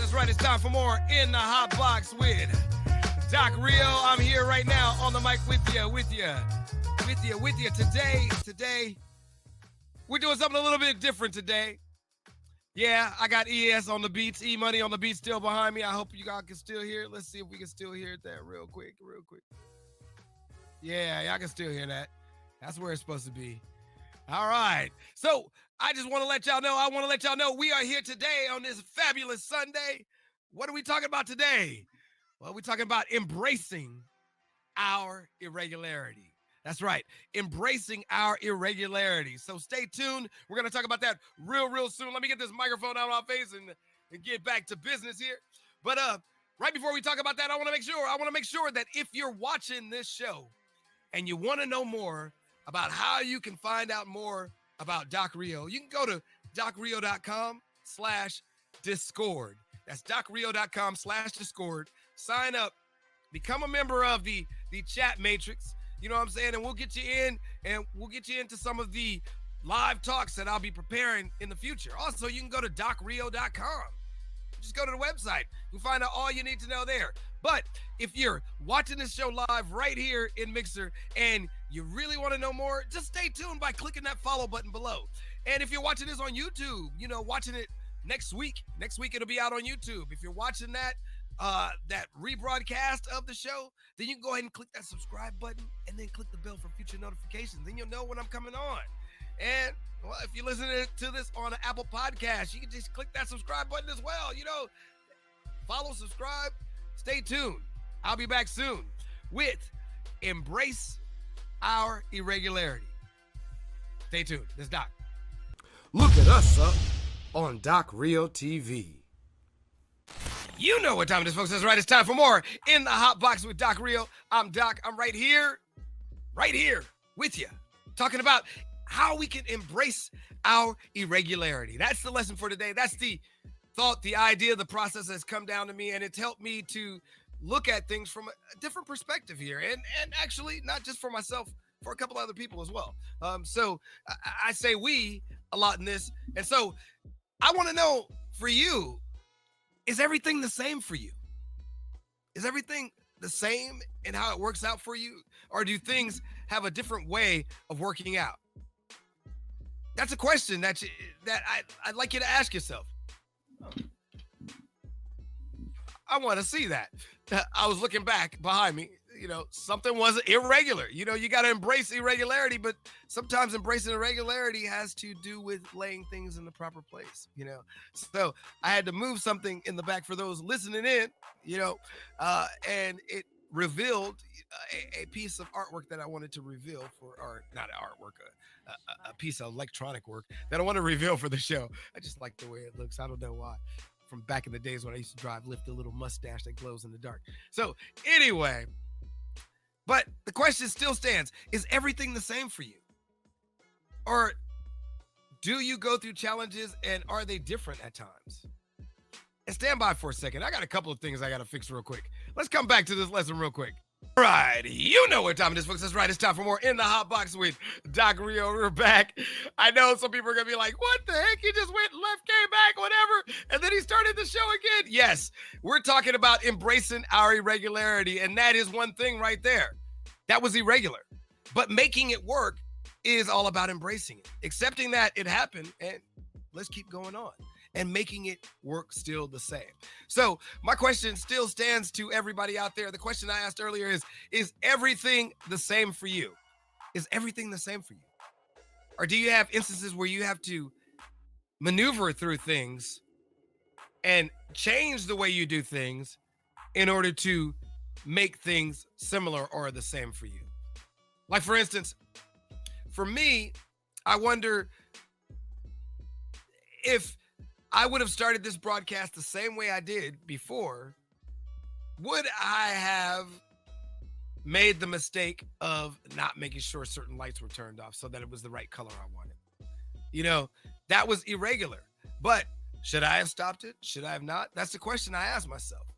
That's right, it's time for more In the Hot Box with Doc Rio. I'm here right now on the mic with you. Today, we're doing something a little bit different today. Yeah, I got ES on the beats, E-Money on the beats still behind me. I hope you guys can still hear it. Let's see if we can still hear that real quick. Yeah, y'all can still hear that. That's where it's supposed to be. All right. So I just want to let y'all know, we are here today on this fabulous Sunday. What are we talking about today? Well, we're talking about embracing our irregularity. That's right, embracing our irregularity. So stay tuned. We're going to talk about that real soon. Let me get this microphone out of my face and get back to business here. But right before we talk about that, I want to make sure that if you're watching this show and you want to know more about how you can find out more about Doc Rio, you can go to docrio.com/discord. That's docrio.com/discord. Sign up, become a member of the chat matrix. You know what I'm saying? And we'll get you in, and we'll get you into some of the live talks that I'll be preparing in the future. Also, you can go to docrio.com. Just go to the website. You'll find out all you need to know there. But if you're watching this show live right here in Mixer and you really want to know more, just stay tuned by clicking that follow button below. And if you're watching this on YouTube, watching it next week it'll be out on YouTube. If you're watching that rebroadcast of the show, then you can go ahead and click that subscribe button and then click the bell for future notifications. Then you'll know when I'm coming on. And well, if you're listening to this on an Apple Podcast, you can just click that subscribe button as well. Follow, subscribe, stay tuned. I'll be back soon with Embrace Our Irregularity. Stay tuned. This is Doc. Look at us up on Doc Rio TV. You know what time it is, folks. That's right. It's time for more In the Hot Box with Doc Rio. I'm Doc. I'm right here with you, talking about how we can embrace our irregularity. That's the lesson for today. That's the thought, the idea, the process that's come down to me, and it's helped me to look at things from a different perspective here, and actually not just for myself, for a couple other people as well. So I say we a lot in this, and so I want to know for you, is everything the same for you? Is everything the same in how it works out for you? Or do things have a different way of working out? That's a question that I'd like you to ask yourself. I want to see that. I was looking back behind me. Something was irregular. You got to embrace irregularity, but sometimes embracing irregularity has to do with laying things in the proper place, So I had to move something in the back for those listening in, and it revealed a piece of artwork that I wanted to reveal not artwork, a piece of electronic work that I want to reveal for the show. I just like the way it looks. I don't know why. From back in the days when I used to lift a little mustache that glows in the dark. So anyway, but the question still stands. Is everything the same for you? Or do you go through challenges and are they different at times? And stand by for a second. I got a couple of things I got to fix real quick. Let's come back to this lesson real quick. All right, you know what time it is, folks. That's right. It's time for more In the Hot Box with Doc Rio. We're back. I know some people are going to be like, what the heck? He just went left, came back, whatever. And then he started the show again. Yes, we're talking about embracing our irregularity. And that is one thing right there. That was irregular. But making it work is all about embracing it. Accepting that it happened and let's keep going on. And making it work still the same. So my question still stands to everybody out there. The question I asked earlier is everything the same for you? Is everything the same for you? Or do you have instances where you have to maneuver through things and change the way you do things in order to make things similar or the same for you? Like, for instance, for me, I wonder if I would have started this broadcast the same way I did before, would I have made the mistake of not making sure certain lights were turned off so that it was the right color I wanted? That was irregular. But should I have stopped it? Should I have not? That's the question I ask myself.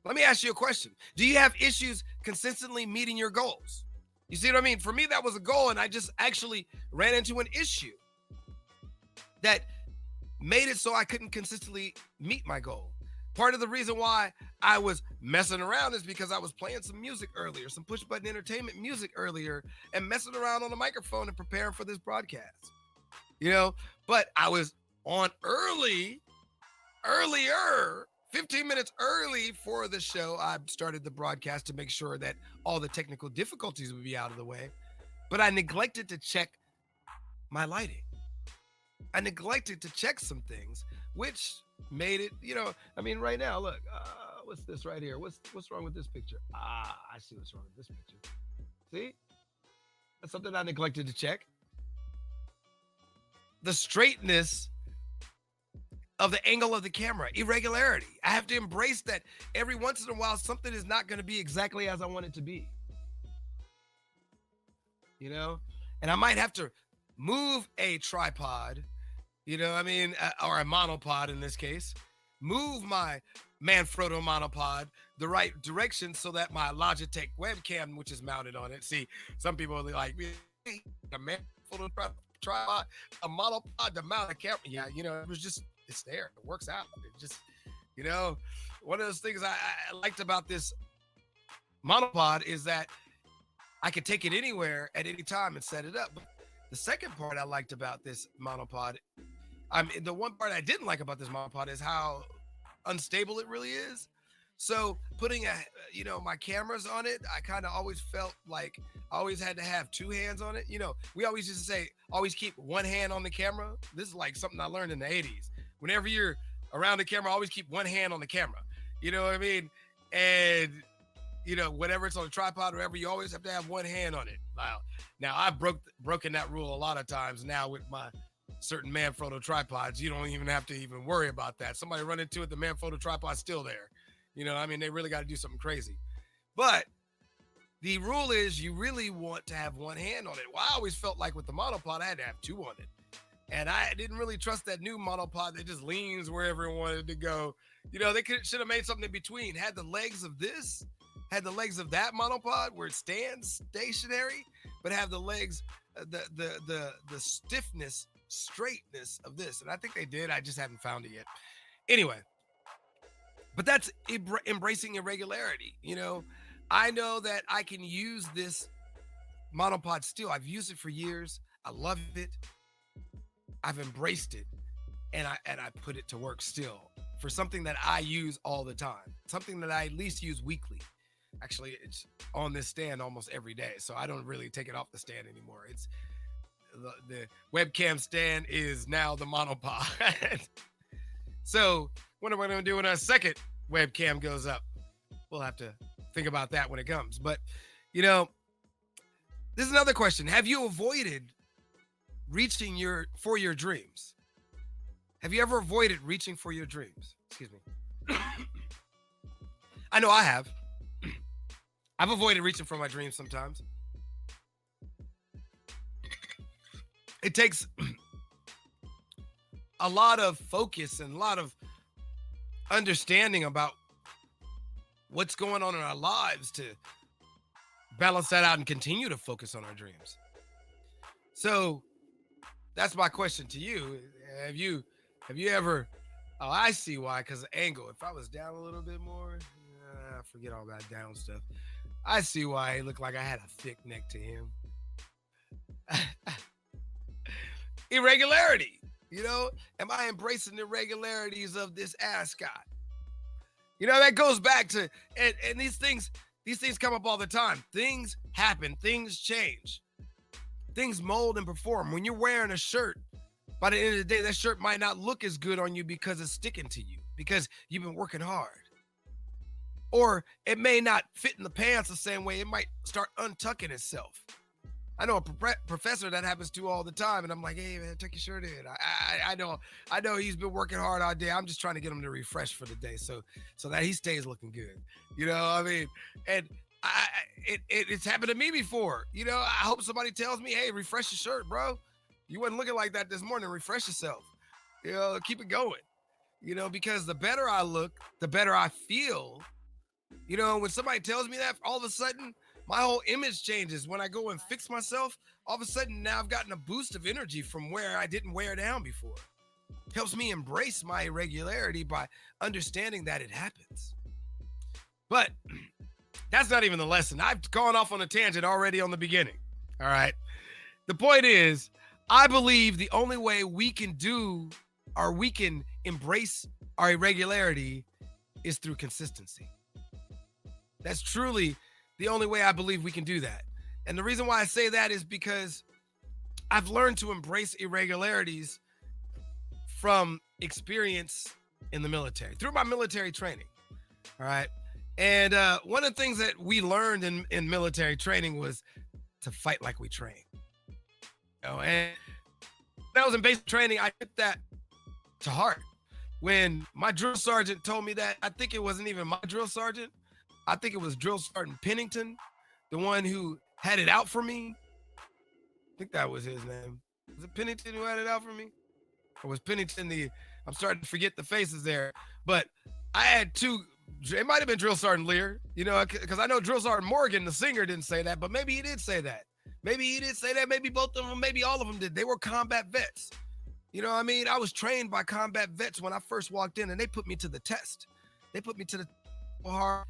Let me ask you a question. Do you have issues consistently meeting your goals? You see what I mean? For me, that was a goal, and I just actually ran into an issue that made it so I couldn't consistently meet my goal. Part of the reason why I was messing around is because I was playing some music earlier, some push button entertainment music earlier, and messing around on the microphone and preparing for this broadcast. But I was on earlier, 15 minutes early for the show. I started the broadcast to make sure that all the technical difficulties would be out of the way, but I neglected to check my lighting. I neglected to check some things, which made it, right now, look, what's this right here? What's wrong with this picture? I see what's wrong with this picture. See? That's something I neglected to check. The straightness of the angle of the camera, irregularity. I have to embrace that every once in a while, something is not going to be exactly as I want it to be. And I might have to move a tripod, or a monopod in this case, move my Manfrotto monopod the right direction so that my Logitech webcam, which is mounted on it. See, some people are like, a Manfrotto tripod, a monopod to mount a camera. Yeah, it was just, it's there. It works out. It just, one of those things I liked about this monopod is that I could take it anywhere at any time and set it up. But the second part I liked about this monopod, the one part I didn't like about this monopod is how unstable it really is. So putting my cameras on it, I kind of always felt like I always had to have two hands on it. We always used to say, always keep one hand on the camera. This is like something I learned in the 80s. Whenever you're around the camera, always keep one hand on the camera. You know what I mean? And whenever it's on a tripod or whatever, you always have to have one hand on it. Now I've broken that rule a lot of times now with my certain Manfrotto tripods. You don't even have to even worry about that. Somebody run into it, the Manfrotto tripod's still there. They really got to do something crazy. But the rule is you really want to have one hand on it. Well, I always felt like with the monopod, I had to have two on it. And I didn't really trust that new monopod that just leans wherever it wanted to go. They should have made something in between. Had the legs of this, had the legs of that monopod where it stands stationary, but have the legs, the stiffness, straightness of this. And I think they did. I just haven't found it yet. Anyway, but that's embracing irregularity. I know that I can use this monopod still. I've used it for years. I love it. I've embraced it, and I put it to work still for something that I use all the time, something that I at least use weekly. Actually, it's on this stand almost every day, so I don't really take it off the stand anymore. It's the webcam stand is now the monopod. So what am I going to do when our second webcam goes up? We'll have to think about that when it comes. But, this is another question. Have you avoided reaching for your dreams? Have you ever avoided reaching for your dreams? Excuse me. I know I have. I've avoided reaching for my dreams sometimes. It takes a lot of focus and a lot of understanding about what's going on in our lives to balance that out and continue to focus on our dreams. So that's my question to you. Have you ever, I see why, because the angle. If I was down a little bit more, forget all that down stuff. I see why it looked like I had a thick neck to him. Irregularity, am I embracing the irregularities of this ascot? That goes back to, and these things come up all the time. Things happen, things change, things mold and perform. When you're wearing a shirt, by the end of the day, that shirt might not look as good on you because it's sticking to you, because you've been working hard. Or it may not fit in the pants the same way. It might start untucking itself. I know a professor that happens to all the time, and I'm like, hey man, tuck your shirt in. I know he's been working hard all day. I'm just trying to get him to refresh for the day, so that he stays looking good. And it's happened to me before. I hope somebody tells me, hey, refresh your shirt, bro. You wasn't looking like that this morning. Refresh yourself. Keep it going. Because the better I look, the better I feel. When somebody tells me that, all of a sudden, my whole image changes. When I go and fix myself, all of a sudden now I've gotten a boost of energy from where I didn't wear down before. helps me embrace my irregularity by understanding that it happens. But that's not even the lesson. I've gone off on a tangent already on the beginning. All right. The point is, I believe the only way we can embrace our irregularity is through consistency. That's truly the only way I believe we can do that. And the reason why I say that is because I've learned to embrace irregularities from experience in the military, through my military training. All right. And one of the things that we learned in military training was to fight like we train. And when I was in basic training, I took that to heart. When my drill sergeant told me that, I think it wasn't even my drill sergeant. I think it was Drill Sergeant Pennington, the one who had it out for me. I think that was his name. Was it Pennington who had it out for me? Or was Pennington I'm starting to forget the faces there. But I had two, it might have been Drill Sergeant Lear, because I know Drill Sergeant Morgan, the singer, didn't say that, but maybe he did say that. Maybe he did say that. Maybe both of them, maybe all of them did. They were combat vets. You know what I mean? I was trained by combat vets when I first walked in, and they put me to the test. They put me to the hard.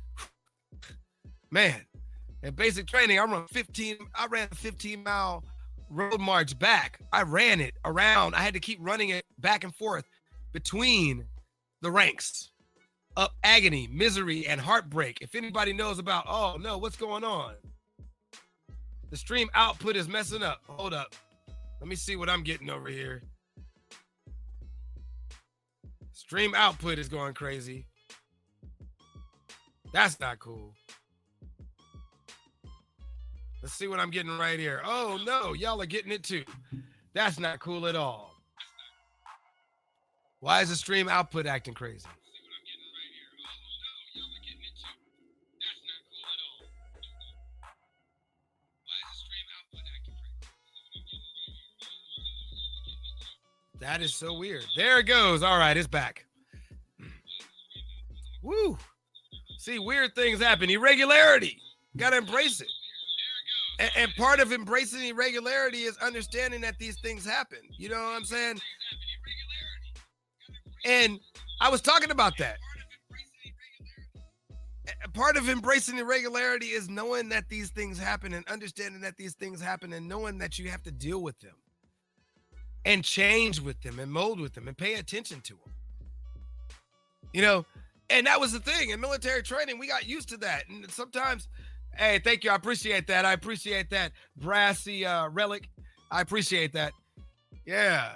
Man, in basic training, I ran a 15-mile road march back. I ran it around. I had to keep running it back and forth between the ranks. Up agony, misery, and heartbreak. If anybody knows about, oh no, what's going on? The stream output is messing up. Hold up. Let me see what I'm getting over here. Stream output is going crazy. That's not cool. Let's see what I'm getting right here. Oh no, y'all are getting it too. That's not cool at all. Why is the stream output acting crazy? That is so weird. There it goes. All right, it's back. Woo. See, weird things happen. Irregularity. Got to embrace it. And part of embracing irregularity is understanding that these things happen. You know what I'm saying? And I was talking about that. Part of embracing irregularity is knowing that these things happen and understanding that these things happen and knowing that you have to deal with them and change with them and mold with them and pay attention to them. And that was the thing. In military training, we got used to that. And sometimes, hey, thank you. I appreciate that. I appreciate that. Brassy Relic. I appreciate that. Yeah.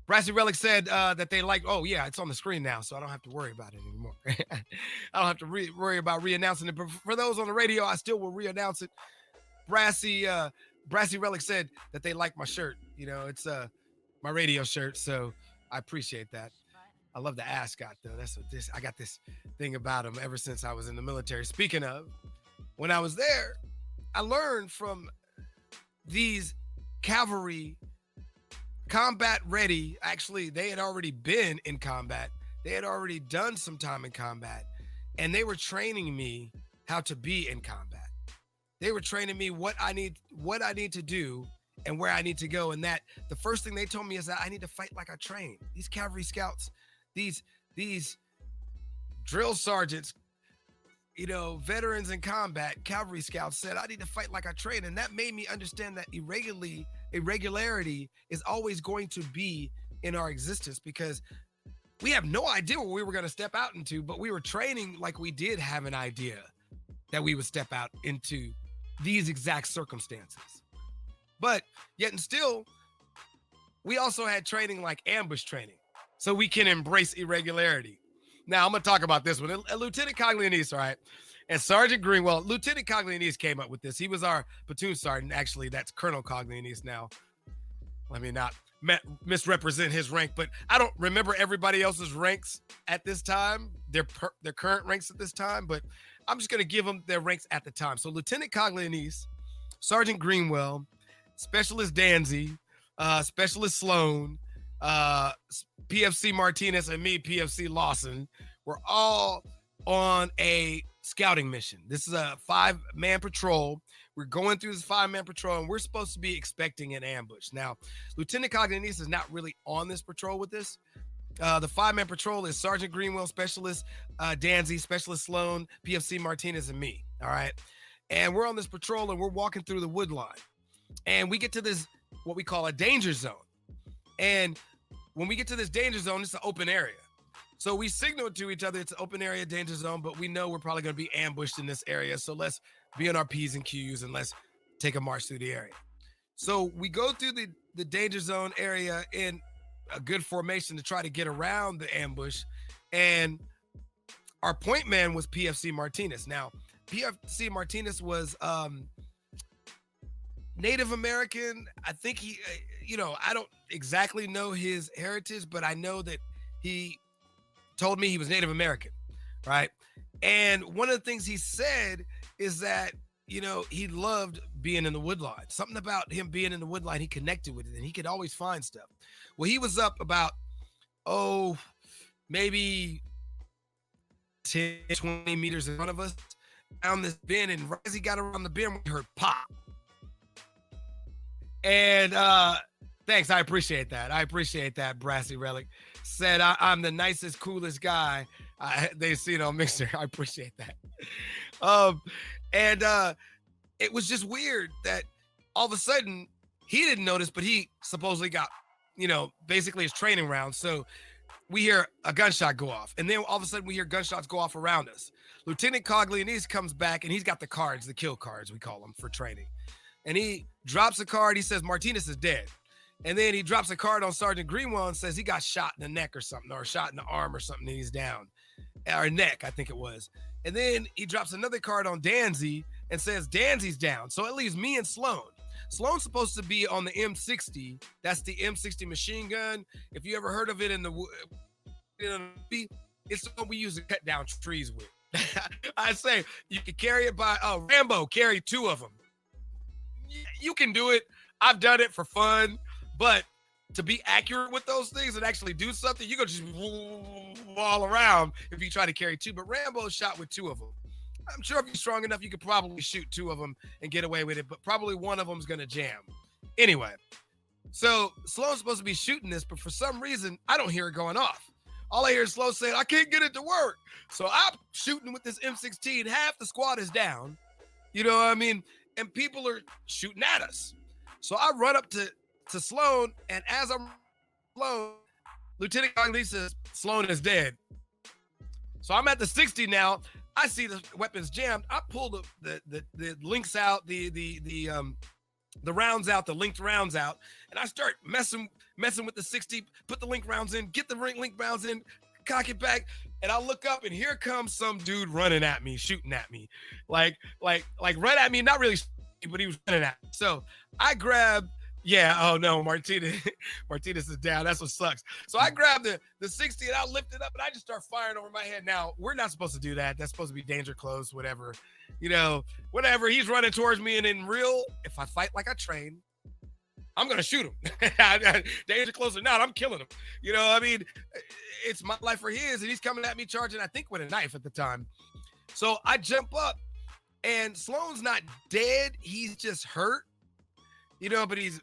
Brassy Relic said that they like, oh, yeah, it's on the screen now, so I don't have to worry about it anymore. I don't have to worry about re-announcing it. But for those on the radio, I still will re-announce it. Brassy Relic said that they like my shirt. It's my radio shirt, so I appreciate that. I love the ascot, though. I got this thing about him ever since I was in the military. Speaking of, when I was there, I learned from these cavalry combat ready. Actually, they had already been in combat. They had already done some time in combat, and they were training me how to be in combat. They were training me what I need to do and where I need to go. And that the first thing they told me is that I need to fight like I train. These cavalry scouts, these drill sergeants, veterans in combat, cavalry scouts said, I need to fight like I train. And that made me understand that irregularity is always going to be in our existence because we have no idea what we were going to step out into, but we were training like we did have an idea that we would step out into these exact circumstances. But yet and still, we also had training like ambush training, so we can embrace irregularity. Now, I'm going to talk about this one. Lieutenant Coglianese, all right, and Sergeant Greenwell. Lieutenant Coglianese came up with this. He was our platoon sergeant. Actually, that's Colonel Coglianese now. Let me not misrepresent his rank, but I don't remember everybody else's ranks at this time, their current ranks at this time, but I'm just going to give them their ranks at the time. So Lieutenant Coglianese, Sergeant Greenwell, Specialist Danzy, Specialist Sloan, PFC Martinez, and me, PFC Lawson, were all on a scouting mission. This is a 5-man patrol. We're going through this 5-man patrol, and we're supposed to be expecting an ambush. Now, Lieutenant Coglianese is not really on this patrol with us, The five-man patrol is Sergeant Greenwell, Specialist Danzy, Specialist Sloan, PFC Martinez, and me. All right. And we're on this patrol and we're walking through the wood line. And we get to this, what we call a danger zone. And when we get to this danger zone, it's an open area. So we signal to each other, it's an open area danger zone, but we know we're probably going to be ambushed in this area. So let's be on our P's and Q's and let's take a march through the area. So we go through the danger zone area in a good formation to try to get around the ambush. And our point man was PFC Martinez. Now, PFC Martinez was Native American. I think he, I don't exactly know his heritage, but I know that he told me he was Native American, right? And one of the things he said is that, he loved being in the woodline. Something about him being in the woodline, he connected with it and he could always find stuff. Well, he was up about, maybe 10, 20 meters in front of us, down this bend, and right as he got around the bend, we heard pop. And thanks, I appreciate that, Brassy Relic. Said, I'm the nicest, coolest guy they've seen on Mixer. I appreciate that. And it was just weird that all of a sudden he didn't notice, but he supposedly got, basically his training round. So we hear a gunshot go off, and then all of a sudden we hear gunshots go off around us. Lieutenant Coglianese comes back, and he's got the cards, the kill cards, we call them, for training. And he drops a card. He says Martinez is dead. And then he drops a card on Sergeant Greenwell and says he got shot in the neck or something, or shot in the arm or something, and he's down. Or neck, I think it was. And then he drops another card on Danzy and says Danzy's down. So it leaves me and Sloan. Sloan's supposed to be on the M60. That's the M60 machine gun. If you ever heard of it it's the one we use to cut down trees with. I say you can carry it by, Rambo carried 2 of them. You can do it. I've done it for fun, but to be accurate with those things and actually do something, you're going to just all around if you try to carry 2. But Rambo shot with 2 of them. I'm sure if you're strong enough, you could probably shoot 2 of them and get away with it, but probably one of them is going to jam. Anyway, so Sloan's supposed to be shooting this, but for some reason, I don't hear it going off. All I hear is Sloan saying, I can't get it to work. So I'm shooting with this M16. Half the squad is down. You know what I mean? And people are shooting at us. So I run up to Sloan, and as I'm Sloan, Lieutenant Coglianese says, Sloan is dead. So I'm at the 60 now. I see the weapons jammed. I pull the links out, the rounds out, the linked rounds out, and I start messing with the 60, put the link rounds in, get the link rounds in, cock it back, and I look up, and here comes some dude running at me, shooting at me, like run at me, not really, but he was running at me. So I grab, Martinez is down. That's what sucks. So I grab the 60 and I lift it up and I just start firing over my head. Now, we're not supposed to do that. That's supposed to be danger close, whatever. Whatever. He's running towards me, and if I fight like I train, I'm going to shoot him. Danger close or not, I'm killing him. It's my life or his, and he's coming at me charging, I think, with a knife at the time. So I jump up, and Sloan's not dead. He's just hurt. But he's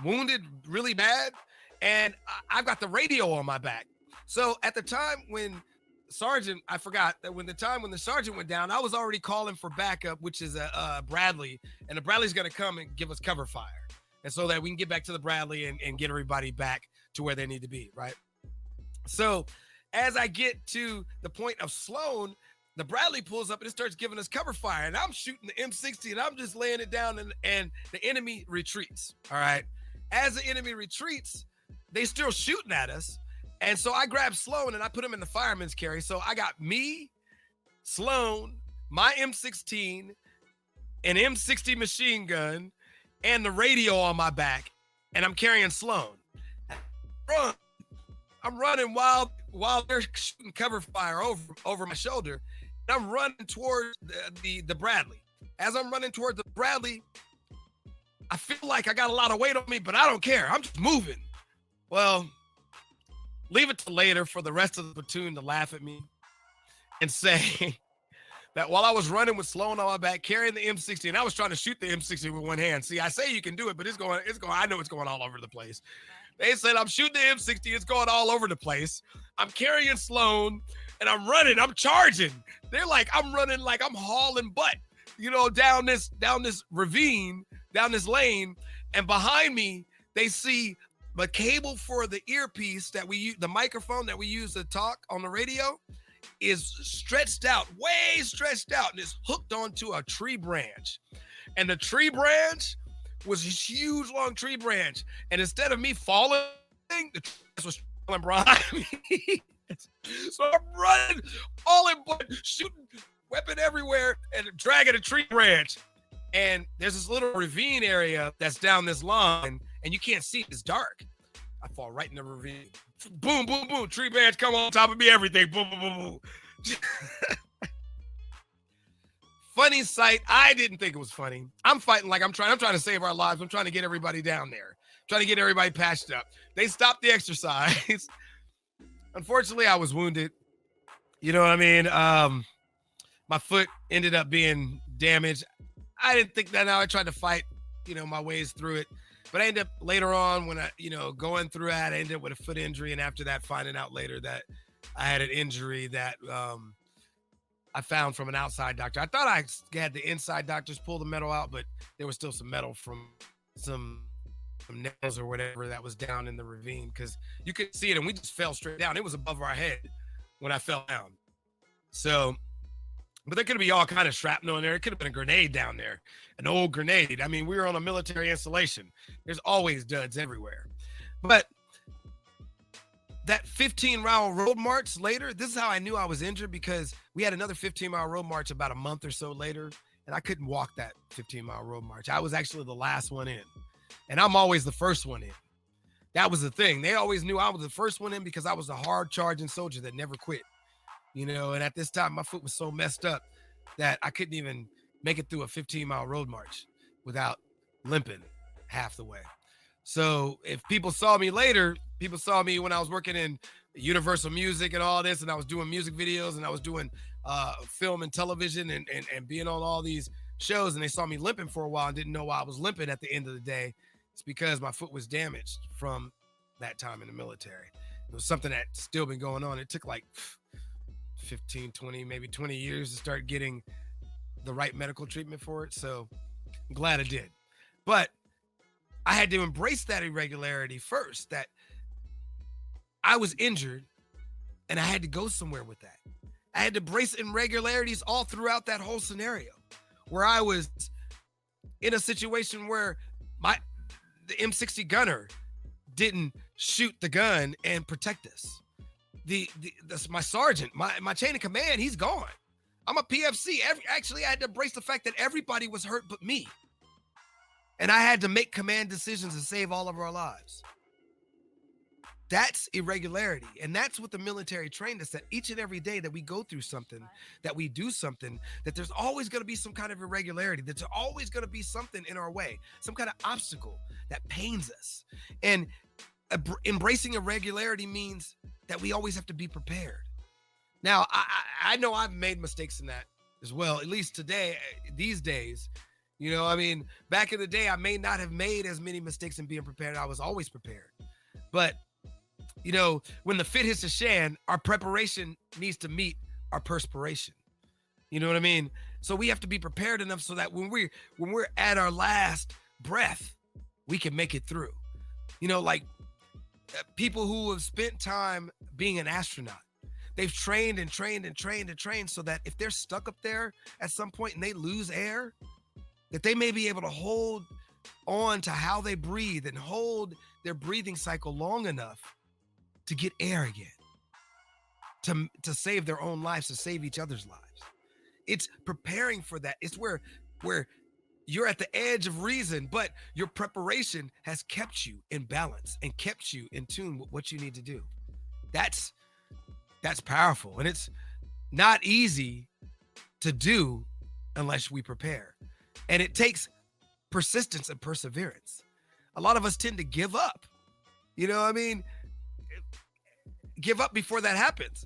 wounded really bad, and I've got the radio on my back. So at the time when I forgot that when the sergeant went down, I was already calling for backup, which is a Bradley, and the Bradley's going to come and give us cover fire, and so that we can get back to the Bradley and get everybody back to where they need to be, right? So as I get to the point of Sloan, the Bradley pulls up and it starts giving us cover fire, and I'm shooting the M60 and I'm just laying it down, and the enemy retreats. All right. As the enemy retreats, they still shooting at us. And so I grab Sloan and I put him in the fireman's carry. So I got me, Sloan, my M16, an M60 machine gun, and the radio on my back, and I'm carrying Sloan. I'm running while they're shooting cover fire over my shoulder. And I'm running towards the Bradley. As I'm running towards the Bradley, I feel like I got a lot of weight on me, but I don't care. I'm just moving. Well, leave it to later for the rest of the platoon to laugh at me and say that while I was running with Sloan on my back, carrying the M60, and I was trying to shoot the M60 with one hand. See, I say you can do it, but it's going, I know it's going all over the place. They said I'm shooting the M60. It's going all over the place. I'm carrying Sloan, and I'm running. I'm charging. They're like, I'm running like I'm hauling butt, down this ravine, down this lane. And behind me, they see the cable for the earpiece that we use, the microphone that we use to talk on the radio, is stretched out, way stretched out, and it's hooked onto a tree branch. And the tree branch was a huge, long tree branch. And instead of me falling, the tree branch was falling behind me. So I'm running, all in butt, shooting weapon everywhere, and dragging a tree branch. And there's this little ravine area that's down this line, and you can't see it. It's dark. I fall right in the ravine. Boom, boom, boom. Tree branch come on top of me, everything. Boom, boom, boom, boom. Funny sight. I didn't think it was funny. I'm fighting like I'm trying to save our lives. I'm trying to get everybody down there. Trying to get everybody patched up. They stopped the exercise. Unfortunately, I was wounded. You know what I mean? My foot ended up being damaged. I didn't think that. Now I tried to fight, my ways through it. But I ended up later on when I, going through that, I ended up with a foot injury. And after that, finding out later that I had an injury that I found from an outside doctor. I thought I had the inside doctors pull the metal out, but there was still some metal from some nails or whatever that was down in the ravine, because you could see it and we just fell straight down. It was above our head when I fell down. So, but there could be all kind of shrapnel in there. It could have been a grenade down there, an old grenade. I mean, we were on a military installation. There's always duds everywhere. But that 15-mile road march later, this is how I knew I was injured, because we had another 15-mile road march about a month or so later, and I couldn't walk that 15-mile road march. I was actually the last one in, and I'm always the first one in. That was the thing. They always knew I was the first one in because I was a hard-charging soldier that never quit. And at this time, my foot was so messed up that I couldn't even make it through a 15-mile road march without limping half the way. So if people saw me later, people saw me when I was working in Universal Music and all this, and I was doing music videos, and I was doing film and television and being on all these shows, and they saw me limping for a while and didn't know why I was limping at the end of the day. It's because my foot was damaged from that time in the military. It was something that's still been going on. It took like 15, 20, maybe 20 years to start getting the right medical treatment for it. So I'm glad I did. But I had to embrace that irregularity first, that I was injured and I had to go somewhere with that. I had to brace irregularities all throughout that whole scenario, where I was in a situation where the M60 gunner didn't shoot the gun and protect us. My sergeant, my chain of command, he's gone. I'm a PFC. Actually, I had to embrace the fact that everybody was hurt but me. And I had to make command decisions to save all of our lives. That's irregularity. And that's what the military trained us, that each and every day that we go through something, that we do something, that there's always going to be some kind of irregularity, that there's always going to be something in our way, some kind of obstacle that pains us. And embracing irregularity means that we always have to be prepared. Now, I know I've made mistakes in that as well, at least today, these days. Back in the day, I may not have made as many mistakes in being prepared. I was always prepared. But, when the fit hits the shan, our preparation needs to meet our perspiration. You know what I mean? So we have to be prepared enough so that when we're at our last breath, we can make it through. Like people who have spent time being an astronaut, they've trained and trained and trained and trained so that if they're stuck up there at some point and they lose air, that they may be able to hold on to how they breathe and hold their breathing cycle long enough to get air again, to save their own lives, to save each other's lives. It's preparing for that. It's where you're at the edge of reason, but your preparation has kept you in balance and kept you in tune with what you need to do. That's powerful. And it's not easy to do unless we prepare. And it takes persistence and perseverance. A lot of us tend to give up. Give up before that happens.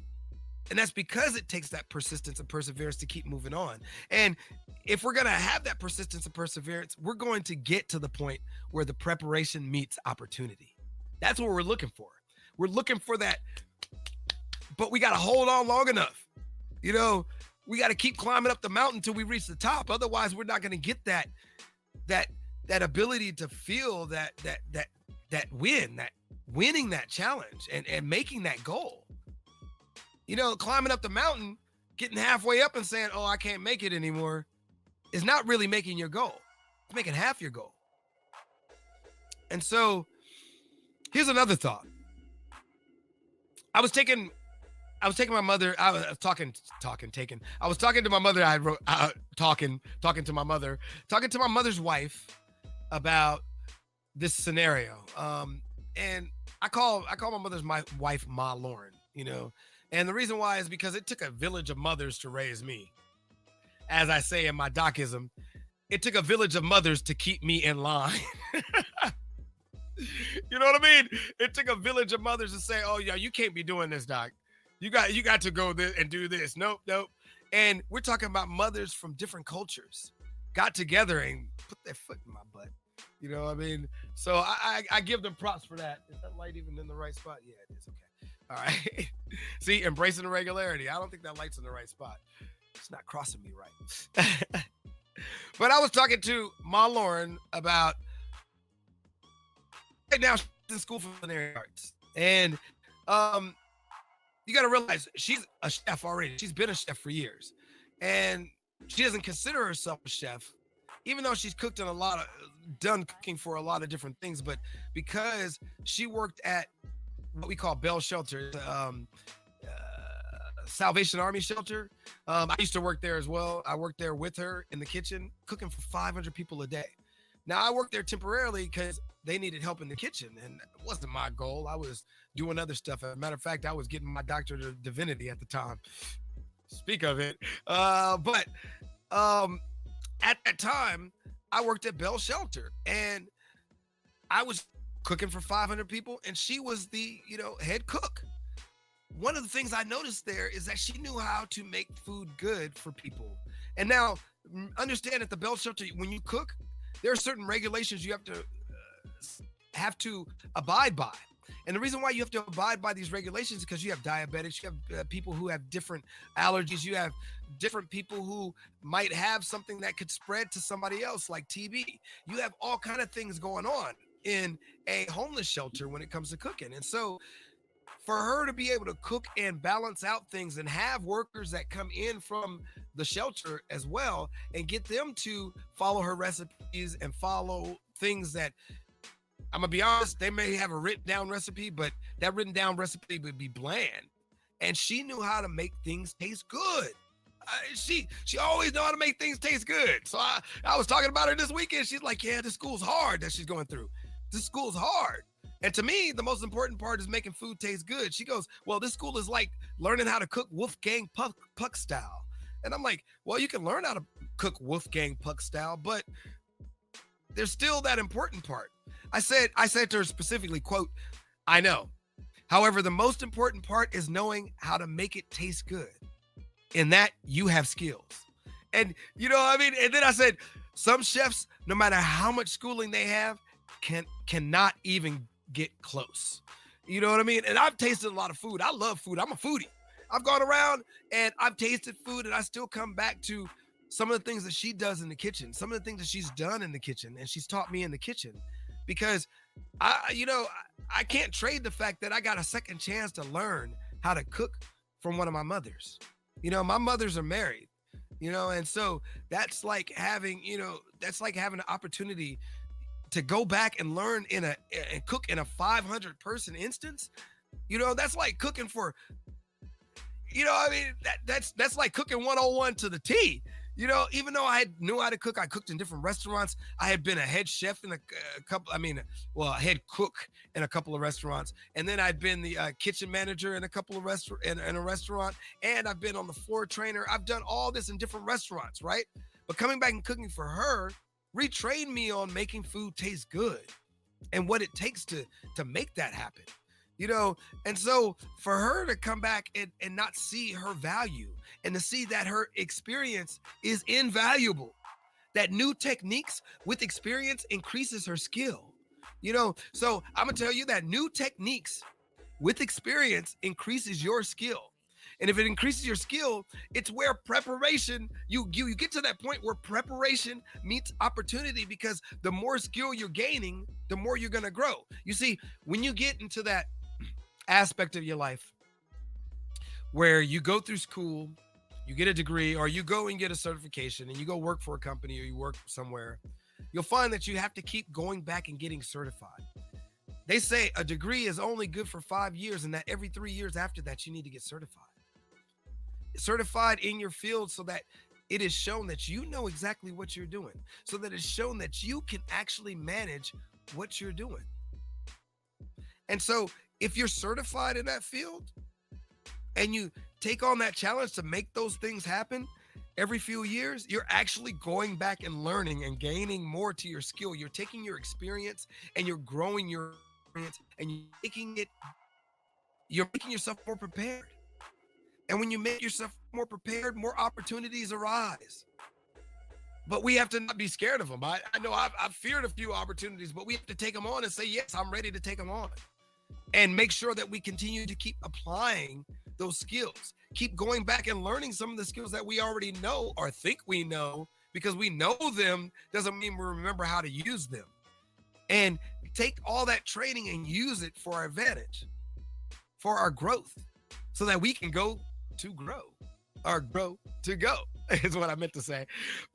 And that's because it takes that persistence and perseverance to keep moving on. And if we're going to have that persistence and perseverance, we're going to get to the point where the preparation meets opportunity. That's what we're looking for. We're looking for that, but we got to hold on long enough. You know, we got to keep climbing up the mountain until we reach the top. Otherwise, we're not going to get that ability to feel that winning that challenge and making that goal. You know, climbing up the mountain, getting halfway up and saying, "Oh, I can't make it anymore," is not really making your goal. It's making half your goal. And so, here's another thought. I was taking my mother. I was talking to my mother. I wrote talking to my mother, talking to my mother's wife about this scenario. And I call my mother's wife Ma Lauren. You know, and the reason why is because it took a village of mothers to raise me. As I say in my docism, it took a village of mothers to keep me in line. You know what I mean? It took a village of mothers to say, "Oh yeah, you can't be doing this, doc. You got to go there and do this." Nope. And we're talking about mothers from different cultures got together and put their foot in my butt. You know what I mean? So I give them props for that. Is that light even in the right spot? Yeah, it is. Okay. All right. See, embracing irregularity. I don't think that light's in the right spot. It's not crossing me right. But I was talking to Ma Lauren about right now she's in school for culinary arts. And you got to realize she's a chef already. She's been a chef for years. And she doesn't consider herself a chef, even though she's cooked in done cooking for a lot of different things. But because she worked at what we call Bell Shelter, Salvation Army shelter. I used to work there as well. I worked there with her in the kitchen, cooking for 500 people a day. Now, I worked there temporarily because they needed help in the kitchen, and it wasn't my goal. I was doing other stuff. As a matter of fact, I was getting my doctorate of divinity at the time. Speak of it. But at that time, I worked at Bell Shelter, and I was cooking for 500 people, and she was the, head cook. One of the things I noticed there is that she knew how to make food good for people. And now, understand at the Bell Shelter, when you cook, there are certain regulations you have to abide by. And the reason why you have to abide by these regulations is because you have diabetics, you have people who have different allergies, you have different people who might have something that could spread to somebody else, like TB. You have all kind of things going on in a homeless shelter when it comes to cooking. And so for her to be able to cook and balance out things and have workers that come in from the shelter as well and get them to follow her recipes and follow things that, I'm going to be honest, they may have a written down recipe, but that written down recipe would be bland. And she knew how to make things taste good. She always know how to make things taste good. So I was talking about her this weekend. She's like, yeah, this school's hard that she's going through. This school's hard. And to me, the most important part is making food taste good. She goes, well, this school is like learning how to cook Wolfgang Puck style. And I'm like, well, you can learn how to cook Wolfgang Puck style, but there's still that important part. I said to her specifically, quote, I know. However, the most important part is knowing how to make it taste good. In that, you have skills. And you know what I mean? And then I said, some chefs, no matter how much schooling they have, cannot even get close. You know what I mean? And I've tasted a lot of food. I love food. I'm a foodie. I've gone around and I've tasted food, and I still come back to some of the things that she does in the kitchen, some of the things that she's done in the kitchen, and she's taught me in the kitchen, because I can't trade the fact that I got a second chance to learn how to cook from one of my mothers. My mothers are married, and so that's like having an opportunity to go back and learn and cook in a 500 person instance. That's like cooking for, that's like cooking 101 to the T. Even though I knew how to cook, I cooked in different restaurants. I had been a head chef in a head cook in a couple of restaurants. And then I'd been the kitchen manager in a couple of in a restaurant. And I've been on the floor trainer. I've done all this in different restaurants, right? But coming back and cooking for her retrained me on making food taste good and what it takes to make that happen. And so for her to come back and not see her value and to see that her experience is invaluable, that new techniques with experience increases her skill. So I'm gonna tell you that new techniques with experience increases your skill. And if it increases your skill, it's where preparation, you get to that point where preparation meets opportunity, because the more skill you're gaining, the more you're gonna grow. You see, when you get into that aspect of your life where you go through school, you get a degree, or you go and get a certification and you go work for a company or you work somewhere, you'll find that you have to keep going back and getting certified. They say a degree is only good for 5 years, and that every 3 years after that, you need to get certified. Certified in your field, so that it is shown that you know exactly what you're doing, so that it's shown that you can actually manage what you're doing. And so if you're certified in that field and you take on that challenge to make those things happen every few years, you're actually going back and learning and gaining more to your skill. You're taking your experience and you're growing your experience, and you're making yourself more prepared. And when you make yourself more prepared, more opportunities arise. But we have to not be scared of them. I know I've feared a few opportunities, but we have to take them on and say, yes, I'm ready to take them on. And make sure that we continue to keep applying those skills. Keep going back and learning some of the skills that we already know or think we know. Because we know them doesn't mean we remember how to use them. And take all that training and use it for our advantage, for our growth, so that we can go to grow, or grow to go, is what I meant to say.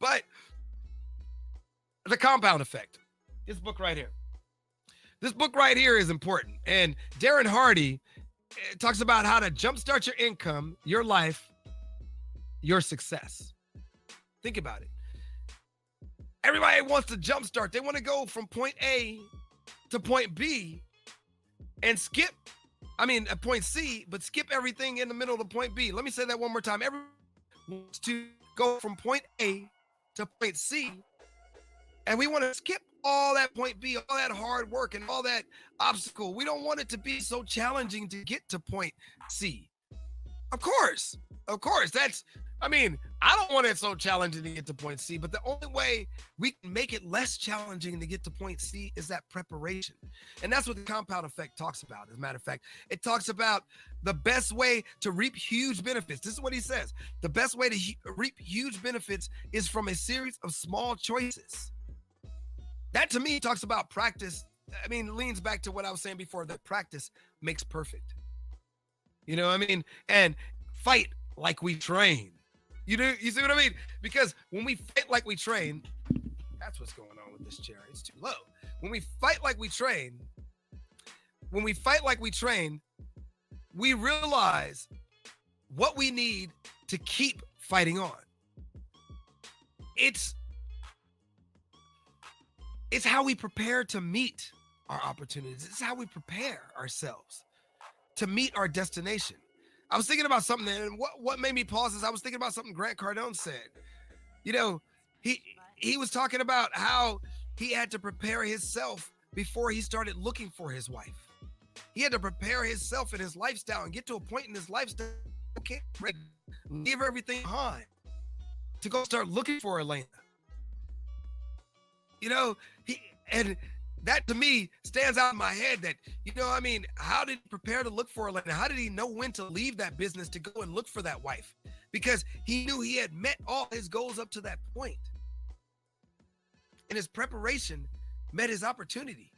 But the compound effect, this book right here. This book right here is important. And Darren Hardy talks about how to jumpstart your income, your life, your success. Think about it. Everybody wants to jumpstart. They want to go from point A to point B and skip point C, but skip everything in the middle of the point B. Let me say that one more time. Everyone wants to go from point A to point C, and we want to skip all that point B, all that hard work and all that obstacle. We don't want it to be so challenging to get to point C. Of course. I don't want it so challenging to get to point C, but the only way we can make it less challenging to get to point C is that preparation. And that's what the compound effect talks about. As a matter of fact, it talks about the best way to reap huge benefits. This is what he says. The best way to reap huge benefits is from a series of small choices. That to me talks about practice. Leans back to what I was saying before, that practice makes perfect. And fight like we train. You see what I mean? Because when we fight like we train, that's what's going on with this chair. It's too low. When we fight like we train, we realize what we need to keep fighting on. It's how we prepare to meet our opportunities. It's how we prepare ourselves to meet our destination. I was thinking about something, and what made me pause is I was thinking about something Grant Cardone said. He was talking about how he had to prepare himself before he started looking for his wife. He had to prepare himself in his lifestyle and get to a point in his lifestyle, okay, leave everything behind to go start looking for Elena. And that to me stands out in my head that, how did he prepare to look for Elena? How did he know when to leave that business to go and look for that wife? Because he knew he had met all his goals up to that point. And his preparation met his opportunity.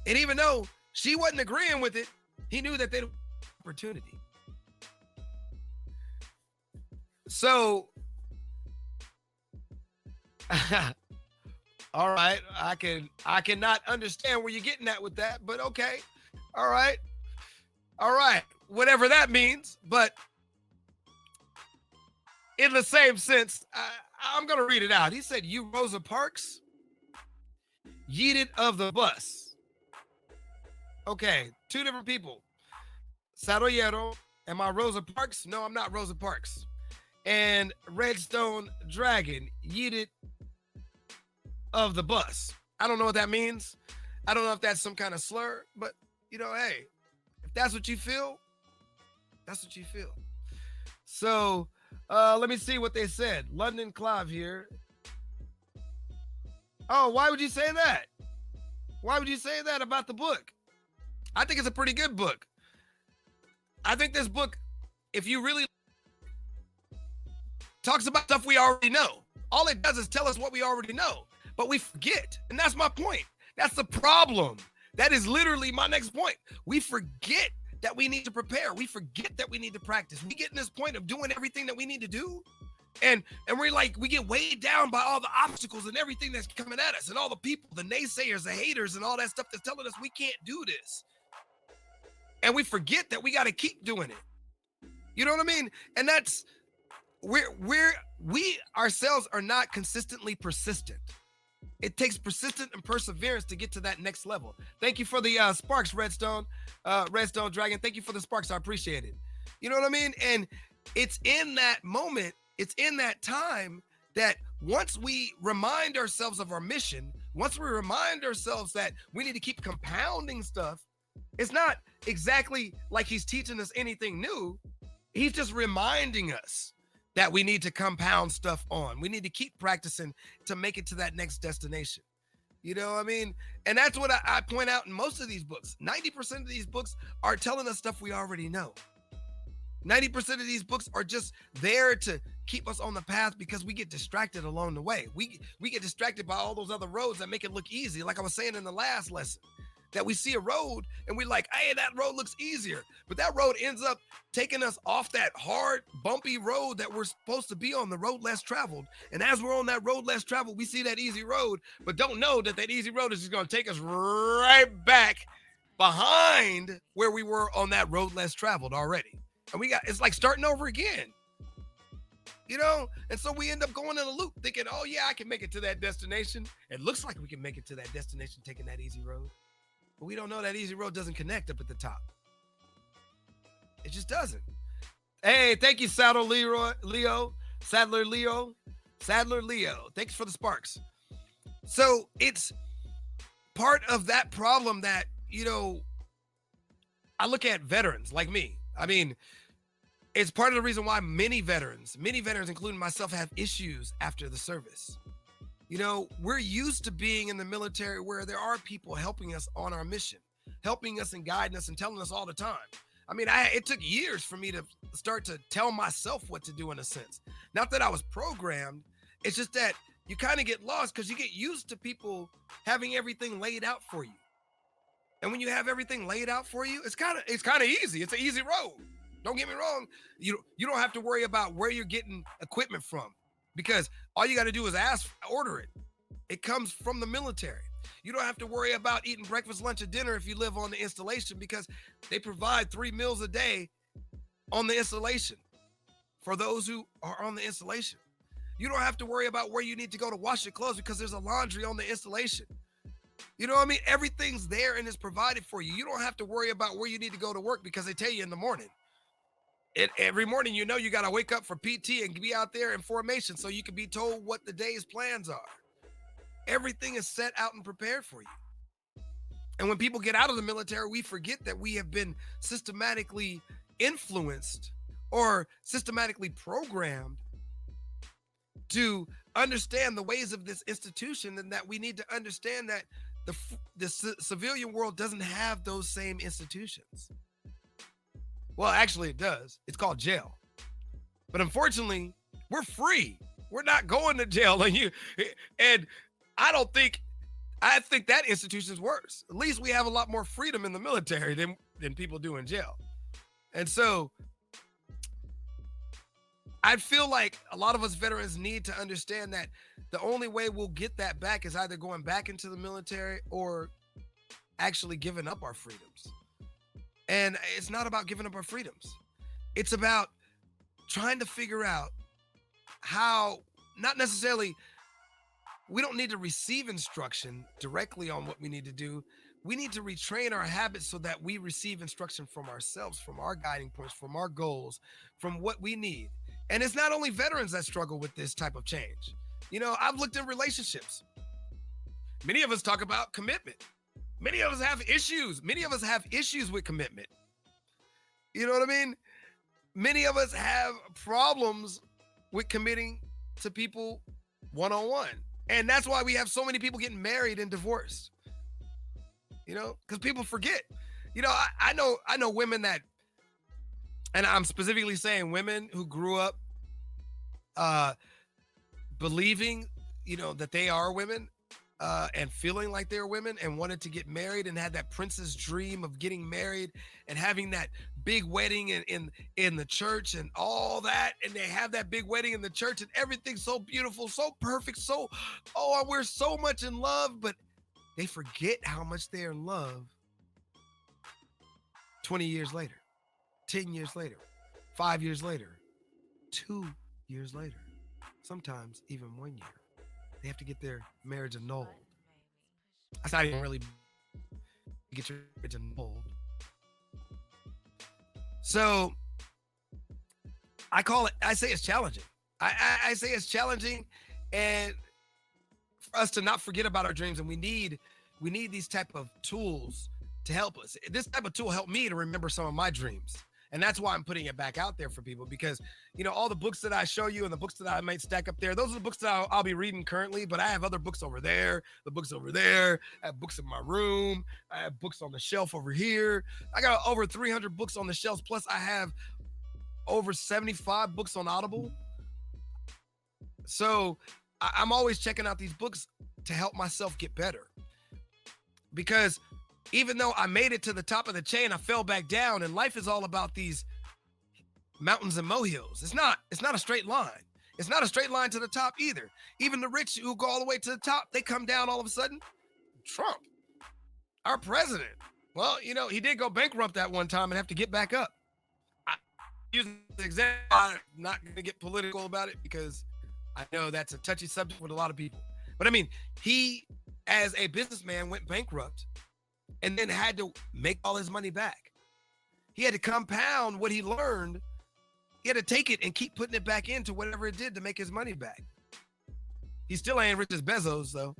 And even though she wasn't agreeing with it, he knew that they had an opportunity. So, all right, I cannot understand where you're getting at with that, but okay. All right. Whatever that means, but in the same sense, I'm going to read it out. He said, "You Rosa Parks, yeeted of the bus." Okay, two different people. Saroyero, am I Rosa Parks? No, I'm not Rosa Parks. And Redstone Dragon, yeeted of the bus. I don't know what that means. I don't know if that's some kind of slur, but hey, if that's what you feel, that's what you feel. So let me see what they said. London Clive here. Oh, why would you say that? Why would you say that about the book? I think it's a pretty good book. I think this book, if you really talks about stuff we already know. All it does is tell us what we already know, but we forget. And that's my point. That's the problem. That is literally my next point. We forget that we need to prepare. We forget that we need to practice. We get in this point of doing everything that we need to do. And we're like, we get weighed down by all the obstacles and everything that's coming at us and all the people, the naysayers, the haters, and all that stuff that's telling us we can't do this. And we forget that we got to keep doing it. You know what I mean? And that's, we ourselves are not consistently persistent. It takes persistence and perseverance to get to that next level. Thank you for the sparks, Redstone Dragon. Thank you for the sparks. I appreciate it. You know what I mean? And it's in that moment, it's in that time that once we remind ourselves of our mission, once we remind ourselves that we need to keep compounding stuff, it's not exactly like he's teaching us anything new. He's just reminding us that we need to compound stuff on. We need to keep practicing to make it to that next destination. You know what I mean? And that's what I point out in most of these books. 90% of these books are telling us stuff we already know. 90% of these books are just there to keep us on the path because we get distracted along the way. We get distracted by all those other roads that make it look easy. Like I was saying in the last lesson, that we see a road and we're like, hey, that road looks easier. But that road ends up taking us off that hard, bumpy road that we're supposed to be on, the road less traveled. And as we're on that road less traveled, we see that easy road, but don't know that that easy road is just going to take us right back behind where we were on that road less traveled already. And it's like starting over again. You know, and so we end up going in a loop thinking, oh yeah, I can make it to that destination. It looks like we can make it to that destination taking that easy road. But we don't know that easy road doesn't connect up at the top. It just doesn't. Hey, thank you, Sadler Leo. Thanks for the sparks. So it's part of that problem that, you know, I look at veterans like me. I mean, it's part of the reason why many veterans, including myself, have issues after the service. You know, we're used to being in the military where there are people helping us on our mission, helping us and guiding us and telling us all the time. I mean, it took years for me to start to tell myself what to do in a sense. Not that I was programmed. It's just that you kind of get lost because you get used to people having everything laid out for you. And when you have everything laid out for you, it's kind of easy. It's an easy road. Don't get me wrong. You don't have to worry about where you're getting equipment from because all you got to do is order it. It comes from the military. You don't have to worry about eating breakfast, lunch, or dinner if you live on the installation because they provide 3 meals a day on the installation for those who are on the installation. You don't have to worry about where you need to go to wash your clothes because there's a laundry on the installation. You know what I mean? Everything's there and is provided for you. You don't have to worry about where you need to go to work because they tell you in the morning. Every morning, you know, you got to wake up for PT and be out there in formation so you can be told what the day's plans are. Everything is set out and prepared for you. And when people get out of the military, we forget that we have been systematically influenced or systematically programmed to understand the ways of this institution and that we need to understand that the civilian world doesn't have those same institutions. Well, actually it does. It's called jail. But unfortunately, we're free. We're not going to jail. And I think that institution is worse. At least we have a lot more freedom in the military than people do in jail. And so I feel like a lot of us veterans need to understand that the only way we'll get that back is either going back into the military or actually giving up our freedoms. And it's not about giving up our freedoms. It's about trying to figure out how, not necessarily, we don't need to receive instruction directly on what we need to do. We need to retrain our habits so that we receive instruction from ourselves, from our guiding points, from our goals, from what we need. And it's not only veterans that struggle with this type of change. You know, I've looked in relationships. Many of us talk about commitment. Many of us have issues. Many of us have issues with commitment. You know what I mean? Many of us have problems with committing to people one-on-one. And that's why we have so many people getting married and divorced. because people forget. I know women that, and I'm specifically saying women who grew up uh, believing, that they are women, and feeling like they're women, and wanted to get married and had that princess dream of getting married and having that big wedding in the church and all that. And they have that big wedding in the church and everything's so beautiful, so perfect, we're so much in love, but they forget how much they're in love 20 years later, 10 years later, 5 years later, 2 years later, sometimes even 1 year. They have to get their marriage annulled. That's not even really get your marriage annulled. So I say it's challenging. I say it's challenging, and for us to not forget about our dreams, and we need these type of tools to help us. This type of tool helped me to remember some of my dreams. And that's why I'm putting it back out there for people, because, all the books that I show you and the books that I might stack up there, those are the books that I'll be reading currently, but I have other books over there, the books over there. I have books in my room. I have books on the shelf over here. I got over 300 books on the shelves. Plus I have over 75 books on Audible. So I'm always checking out these books to help myself get better, because even though I made it to the top of the chain, I fell back down, and life is all about these mountains and molehills. It's not a straight line. It's not a straight line to the top either. Even the rich who go all the way to the top, they come down all of a sudden. Trump, our president, well, he did go bankrupt that one time and have to get back up. I use the example. I'm not going to get political about it because I know that's a touchy subject with a lot of people. But I mean, he, as a businessman, went bankrupt and then had to make all his money back. He had to compound what he learned. He had to take it and keep putting it back into whatever it did to make his money back. He still ain't rich as Bezos, though.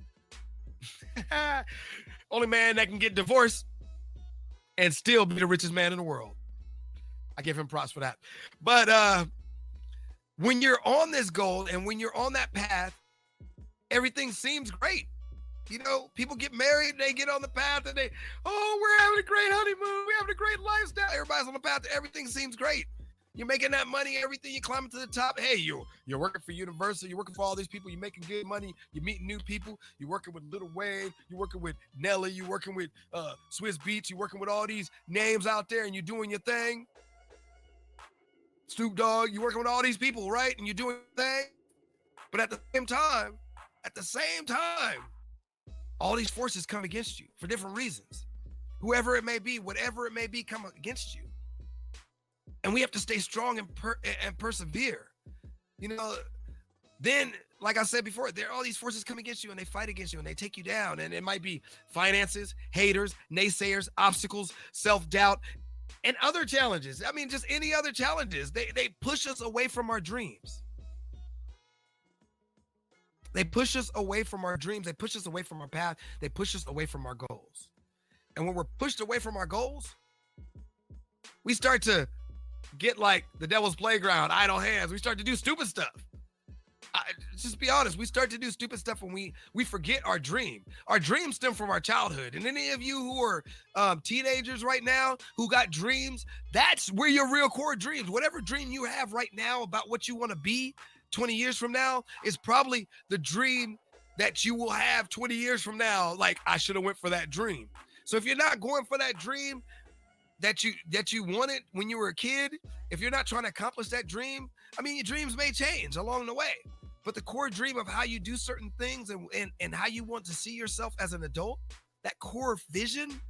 Only man that can get divorced and still be the richest man in the world. I give him props for that. But when you're on this goal and when you're on that path, everything seems great. People get married, they get on the path, and we're having a great honeymoon, we're having a great lifestyle. Everybody's on the path, everything seems great. You're making that money, everything, you're climbing to the top. Hey, you're working for Universal, you're working for all these people, you're making good money, you're meeting new people, you're working with Lil Wayne, you're working with Nelly, you're working with Swiss Beats, you're working with all these names out there, and you're doing your thing. Snoop Dogg, you're working with all these people, right? And you're doing your thing. But at the same time, all these forces come against you for different reasons. Whoever it may be, whatever it may be, come against you. And we have to stay strong and persevere. Then, like I said before, there are all these forces come against you and they fight against you and they take you down. And it might be finances, haters, naysayers, obstacles, self-doubt, and other challenges. I mean, just any other challenges. They push us away from our dreams. They push us away from our dreams. They push us away from our path. They push us away from our goals. And when we're pushed away from our goals, we start to get like the devil's playground, idle hands. We start to do stupid stuff. Just be honest. We start to do stupid stuff when we forget our dream. Our dreams stem from our childhood. And any of you who are teenagers right now who got dreams, that's where your real core dreams, whatever dream you have right now about what you want to be 20 years from now is probably the dream that you will have 20 years from now. Like, I should have went for that dream. So if you're not going for that dream that you wanted when you were a kid, if you're not trying to accomplish that dream, I mean, your dreams may change along the way, but the core dream of how you do certain things and how you want to see yourself as an adult, that core vision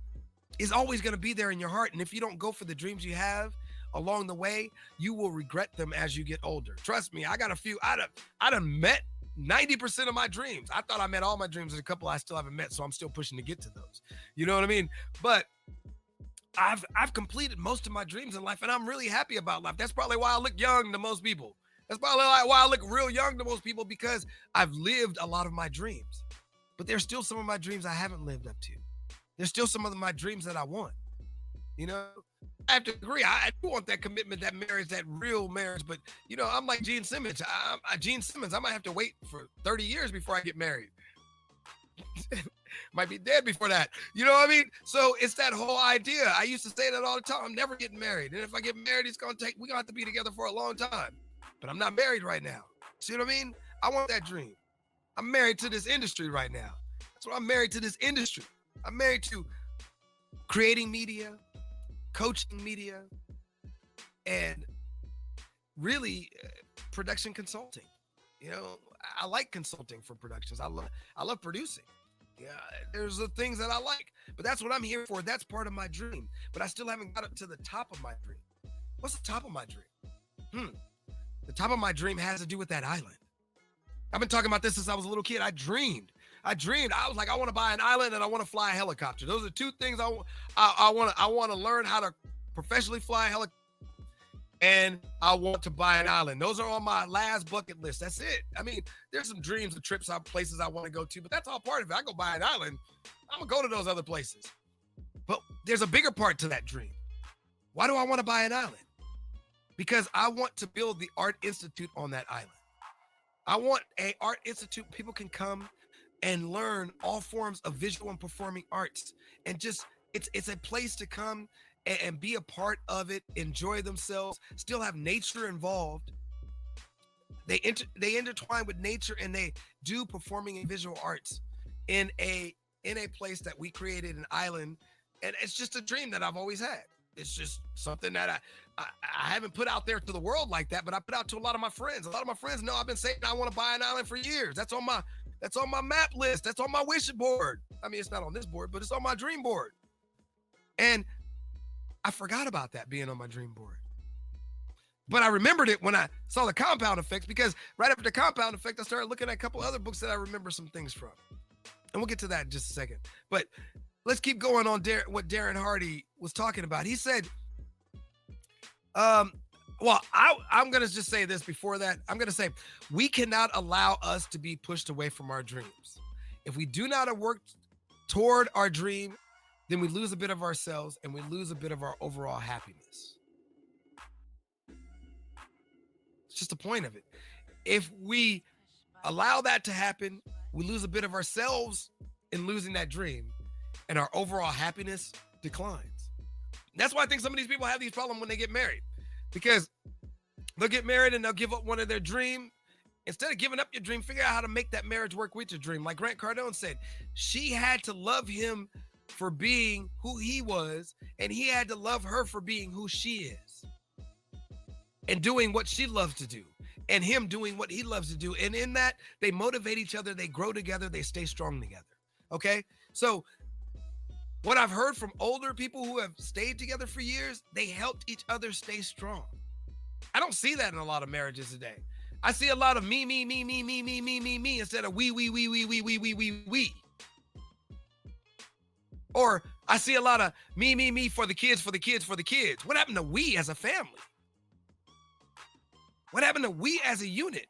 is always going to be there in your heart. And if you don't go for the dreams you have along the way, you will regret them as you get older. Trust me, I got a few. I done met 90% of my dreams. I thought I met all my dreams. There's a couple I still haven't met, so I'm still pushing to get to those. You know what I mean? But I've completed most of my dreams in life, and I'm really happy about life. That's probably why I look young to most people. That's probably why I look real young to most people, because I've lived a lot of my dreams. But there's still some of my dreams I haven't lived up to. There's still some of my dreams that I want. I have to agree. I do want that commitment, that marriage, that real marriage. But, I'm like Gene Simmons. I might have to wait for 30 years before I get married. Might be dead before that. You know what I mean? So it's that whole idea. I used to say that all the time. I'm never getting married. And if I get married, we're going to have to be together for a long time. But I'm not married right now. See what I mean? I want that dream. I'm married to this industry right now. That's what I'm married to, this industry. I'm married to creating media, coaching media, and really production consulting. You know, I like consulting for productions. I love producing. Yeah, there's the things that I like, but that's what I'm here for. That's part of my dream, but I still haven't got up to the top of my dream. What's the top of my dream? The top of my dream has to do with that island. I've been talking about this since I was a little kid. I dreamed. I was like, I want to buy an island and I want to fly a helicopter. Those are two things I want to learn how to professionally fly a helicopter, and I want to buy an island. Those are on my last bucket list. That's it. I mean, there's some dreams and trips, places I want to go to, but that's all part of it. I go buy an island, I'm going to go to those other places. But there's a bigger part to that dream. Why do I want to buy an island? Because I want to build the art institute on that island. I want an art institute people can come and learn all forms of visual and performing arts. And just, it's a place to come and be a part of it, enjoy themselves, still have nature involved. They intertwine with nature, and they do performing and visual arts in a place that we created, an island. And it's just a dream that I've always had. It's just something that I haven't put out there to the world like that, but I put out to a lot of my friends. A lot of my friends know I've been saying I want to buy an island for years. That's on my map list. That's on my wish board. I mean, it's not on this board, but it's on my dream board. And I forgot about that being on my dream board. But I remembered it when I saw the compound effects, because right after the compound effect, I started looking at a couple other books that I remember some things from. And we'll get to that in just a second. But let's keep going on what Darren Hardy was talking about. He said, I'm going to just say this before that. I'm going to say, we cannot allow us to be pushed away from our dreams. If we do not work toward our dream, then we lose a bit of ourselves and we lose a bit of our overall happiness. It's just the point of it. If we allow that to happen, we lose a bit of ourselves in losing that dream, and our overall happiness declines. That's why I think some of these people have these problems when they get married, because they'll get married and they'll give up one of their dreams. Instead of giving up your dream, figure out how to make that marriage work with your dream. Like Grant Cardone said, she had to love him for being who he was, and he had to love her for being who she is and doing what she loves to do, and him doing what he loves to do. And in that, they motivate each other, they grow together, they stay strong together. Okay? So what I've heard from older people who have stayed together for years, they helped each other stay strong. I don't see that in a lot of marriages today. I see a lot of me instead of we. Or I see a lot of me for the kids. What happened to we as a family? What happened to we as a unit?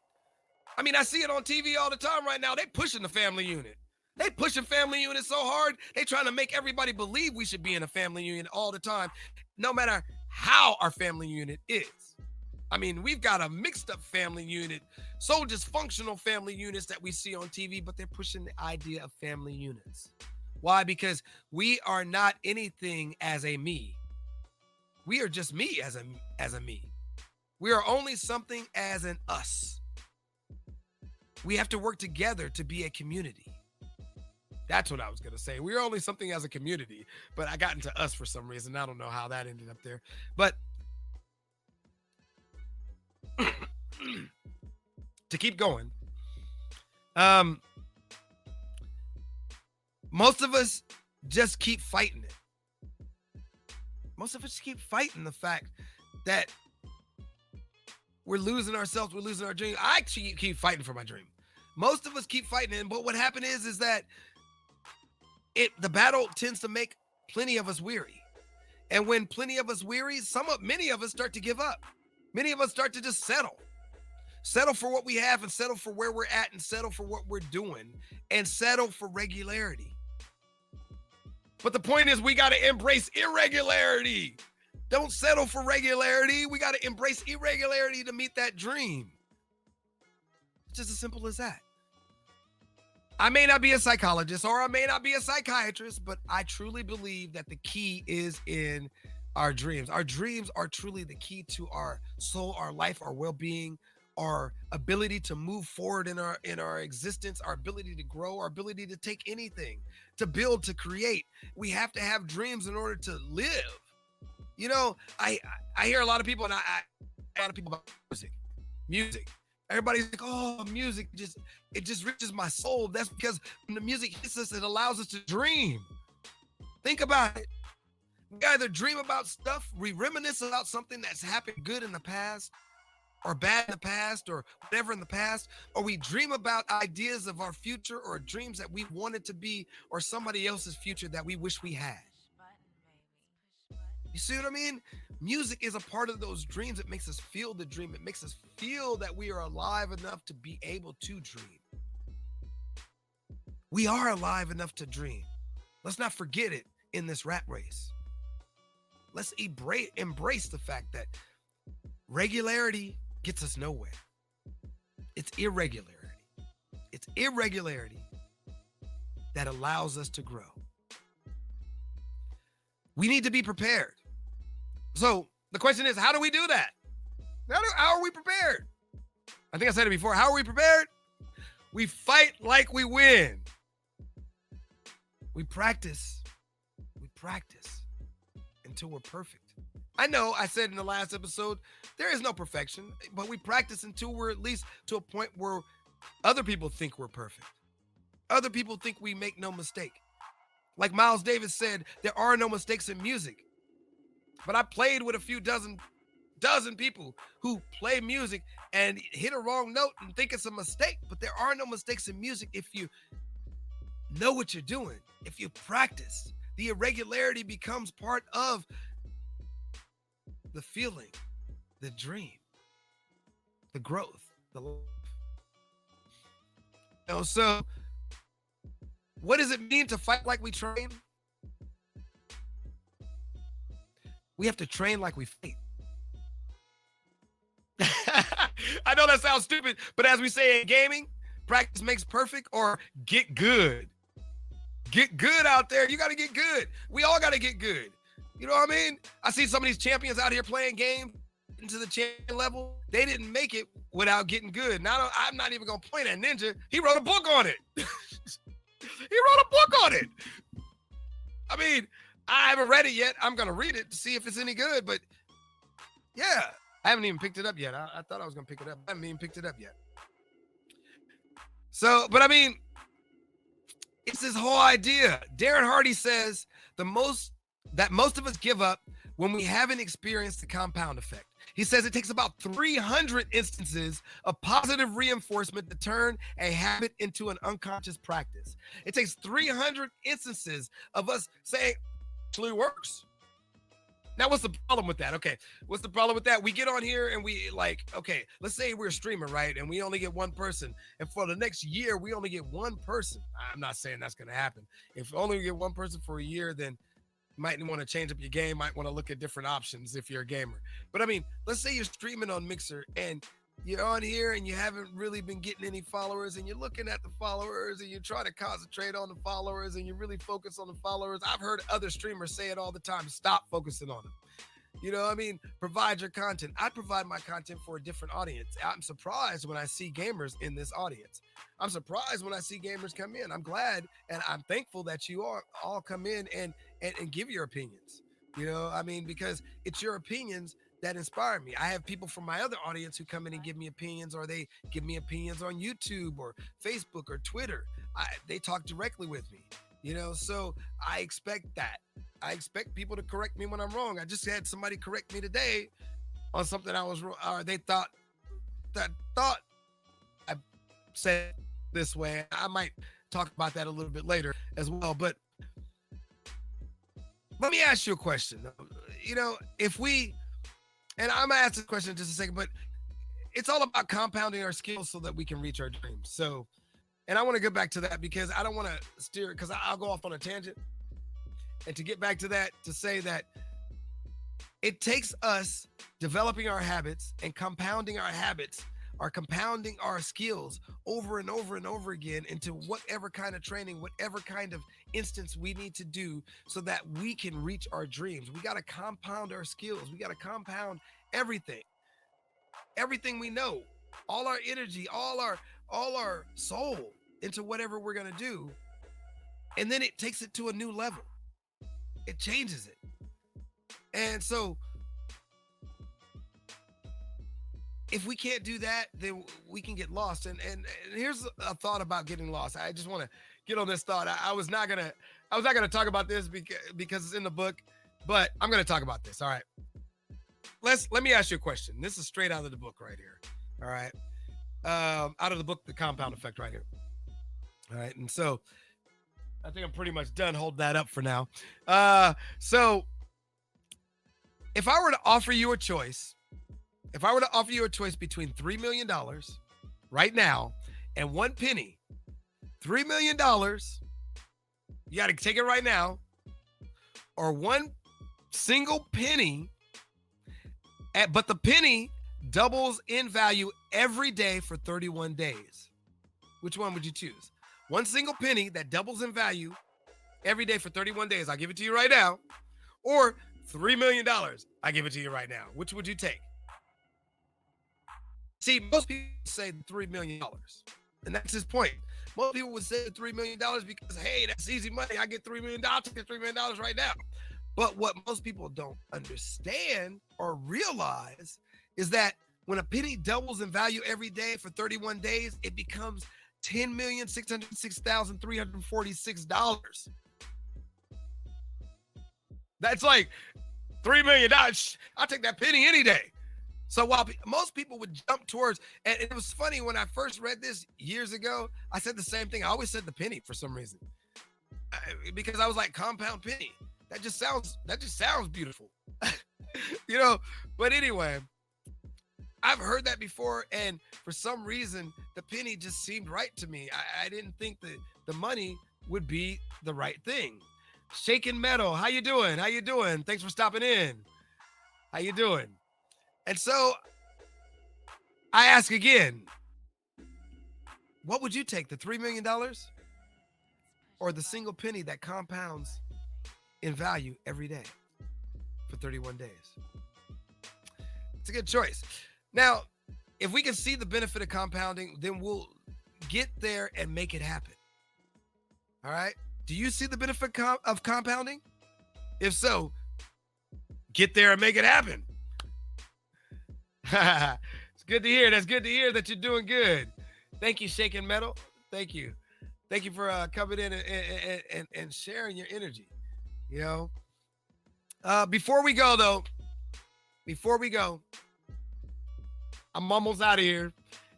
I mean, I see it on TV all the time right now. They pushing the family unit. They pushing family unit so hard. They trying to make everybody believe we should be in a family unit all the time, no matter how our family unit is. I mean, we've got a mixed up family unit, so dysfunctional family units that we see on TV, but they're pushing the idea of family units. Why? Because we are not anything as a me. We are just me as a me. We are only something as an us. We have to work together to be a community. That's what I was going to say. We're only something as a community, but I got into us for some reason. I don't know how that ended up there. But to keep going, most of us just keep fighting it. Most of us keep fighting the fact that we're losing ourselves, we're losing our dream. I actually keep fighting for my dream. Most of us keep fighting it, but what happened is that the battle tends to make plenty of us weary. And when plenty of us weary, many of us start to give up. Many of us start to just settle for what we have, and settle for where we're at, and settle for what we're doing, and settle for regularity. But the point is, we got to embrace irregularity. Don't settle for regularity. We got to embrace irregularity to meet that dream. It's just as simple as that. I may not be a psychologist or I may not be a psychiatrist, but I truly believe that the key is in our dreams. Our dreams are truly the key to our soul, our life, our well-being, our ability to move forward in our existence, our ability to grow, our ability to take anything, to build, to create. We have to have dreams in order to live. You know, I hear a lot of people, and a lot of people about music. Music. Everybody's like, oh, music it just reaches my soul. That's because when the music hits us, it allows us to dream. Think about it. We either dream about stuff, we reminisce about something that's happened good in the past, or bad in the past, or whatever in the past, or we dream about ideas of our future or dreams that we wanted to be, or somebody else's future that we wish we had. You see what I mean? Music is a part of those dreams. It makes us feel the dream. It makes us feel that we are alive enough to be able to dream. We are alive enough to dream. Let's not forget it in this rat race. Let's embrace the fact that regularity gets us nowhere. It's irregularity. It's irregularity that allows us to grow. We need to be prepared. So the question is, how do we do that? How are we prepared? I think I said it before. How are we prepared? We fight like we win. We practice. We practice until we're perfect. I know I said in the last episode, there is no perfection, but we practice until we're at least to a point where other people think we're perfect. Other people think we make no mistake. Like Miles Davis said, there are no mistakes in music. But I played with a few dozen people who play music and hit a wrong note and think it's a mistake. But there are no mistakes in music if you know what you're doing, if you practice. The irregularity becomes part of the feeling, the dream, the growth, the life. So what does it mean to fight like we train? We have to train like we fight. I know that sounds stupid, but as we say in gaming, practice makes perfect, or get good. Get good out there. You got to get good. We all got to get good. You know what I mean? I see some of these champions out here playing games into the champion level. They didn't make it without getting good. Now, I'm not even going to point at Ninja. He wrote a book on it. He wrote a book on it. I mean, I haven't read it yet. I'm going to read it to see if it's any good. But yeah, I haven't even picked it up yet. I thought I was going to pick it up. I haven't even picked it up yet. So, but I mean, it's this whole idea. Darren Hardy says most of us give up when we haven't experienced the compound effect. He says it takes about 300 instances of positive reinforcement to turn a habit into an unconscious practice. It takes 300 instances of us saying, actually works. Now, what's the problem with that? Okay, what's the problem with that? We get on here and we okay, let's say we're a streamer, right? And we only get one person. And for the next year, we only get one person. I'm not saying that's going to happen. If only we get one person for a year, then you might want to change up your game, might want to look at different options if you're a gamer. But I mean, let's say you're streaming on Mixer and you're on here and you haven't really been getting any followers, and you're looking at the followers and you try to concentrate on the followers and you really focus on the followers. I've heard other streamers say it all the time. Stop focusing on them. You know what I mean? Provide your content. I provide my content for a different audience. I'm surprised when I see gamers in this audience. I'm surprised when I see gamers come in. I'm glad and I'm thankful that you all come in and give your opinions. You know, I mean, because it's your opinions that inspire me. I have people from my other audience who come in and give me opinions, or they give me opinions on YouTube or Facebook or Twitter. They talk directly with me, you know, so I expect that. I expect people to correct me when I'm wrong. I just had somebody correct me today on something I was wrong. They thought I said this way. I might talk about that a little bit later as well. But let me ask you a question. You know, and I'm gonna ask this question in just a second, but it's all about compounding our skills so that we can reach our dreams. So, and I want to get back to that because I don't want to steer, because I'll go off on a tangent. And to get back to that, to say that it takes us developing our habits and compounding our habits are compounding our skills over and over and over again into whatever kind of training, whatever kind of instance we need to do so that we can reach our dreams. We got to compound our skills. We got to compound everything, everything we know, all our energy, all our soul into whatever we're going to do. And then it takes it to a new level. It changes it. And so if we can't do that, then we can get lost. And here's a thought about getting lost. I just want to get on this thought. I was not gonna talk about this because it's in the book, but I'm gonna talk about this. All right. Let me ask you a question. This is straight out of the book right here. All right. Out of the book, The Compound Effect, right here. All right. And so I think I'm pretty much done holding that up for now. So if I were to offer you a choice between $3 million right now and 1 penny, $3 million, you got to take it right now, or 1 single penny, but the penny doubles in value every day for 31 days. Which one would you choose? 1 single penny that doubles in value every day for 31 days. I'll give it to you right now. Or $3 million. I give it to you right now. Which would you take? See, most people say $3 million. And that's his point. Most people would say $3 million because, hey, that's easy money. I get $3 million. I'll take the $3 million right now. But what most people don't understand or realize is that when a penny doubles in value every day for 31 days, it becomes $10,606,346. That's like $3 million. I'll take that penny any day. So while most people would jump towards, and it was funny when I first read this years ago, I said the same thing. I always said the penny for some reason, because I was like, compound penny. That just sounds beautiful, you know. But anyway, I've heard that before, and for some reason, the penny just seemed right to me. I didn't think that the money would be the right thing. Shaken Metal, how you doing? How you doing? Thanks for stopping in. How you doing? And so I ask again, what would you take, the $3 million or the single penny that compounds in value every day for 31 days? It's a good choice. Now, if we can see the benefit of compounding, then we'll get there and make it happen. All right? Do you see the benefit of compounding? If so, get there and make it happen. It's good to hear. That's good to hear that you're doing good. Thank you, Shaken Metal. Thank you. Thank you for coming in and sharing your energy. You know, before we go, I'm almost out of here,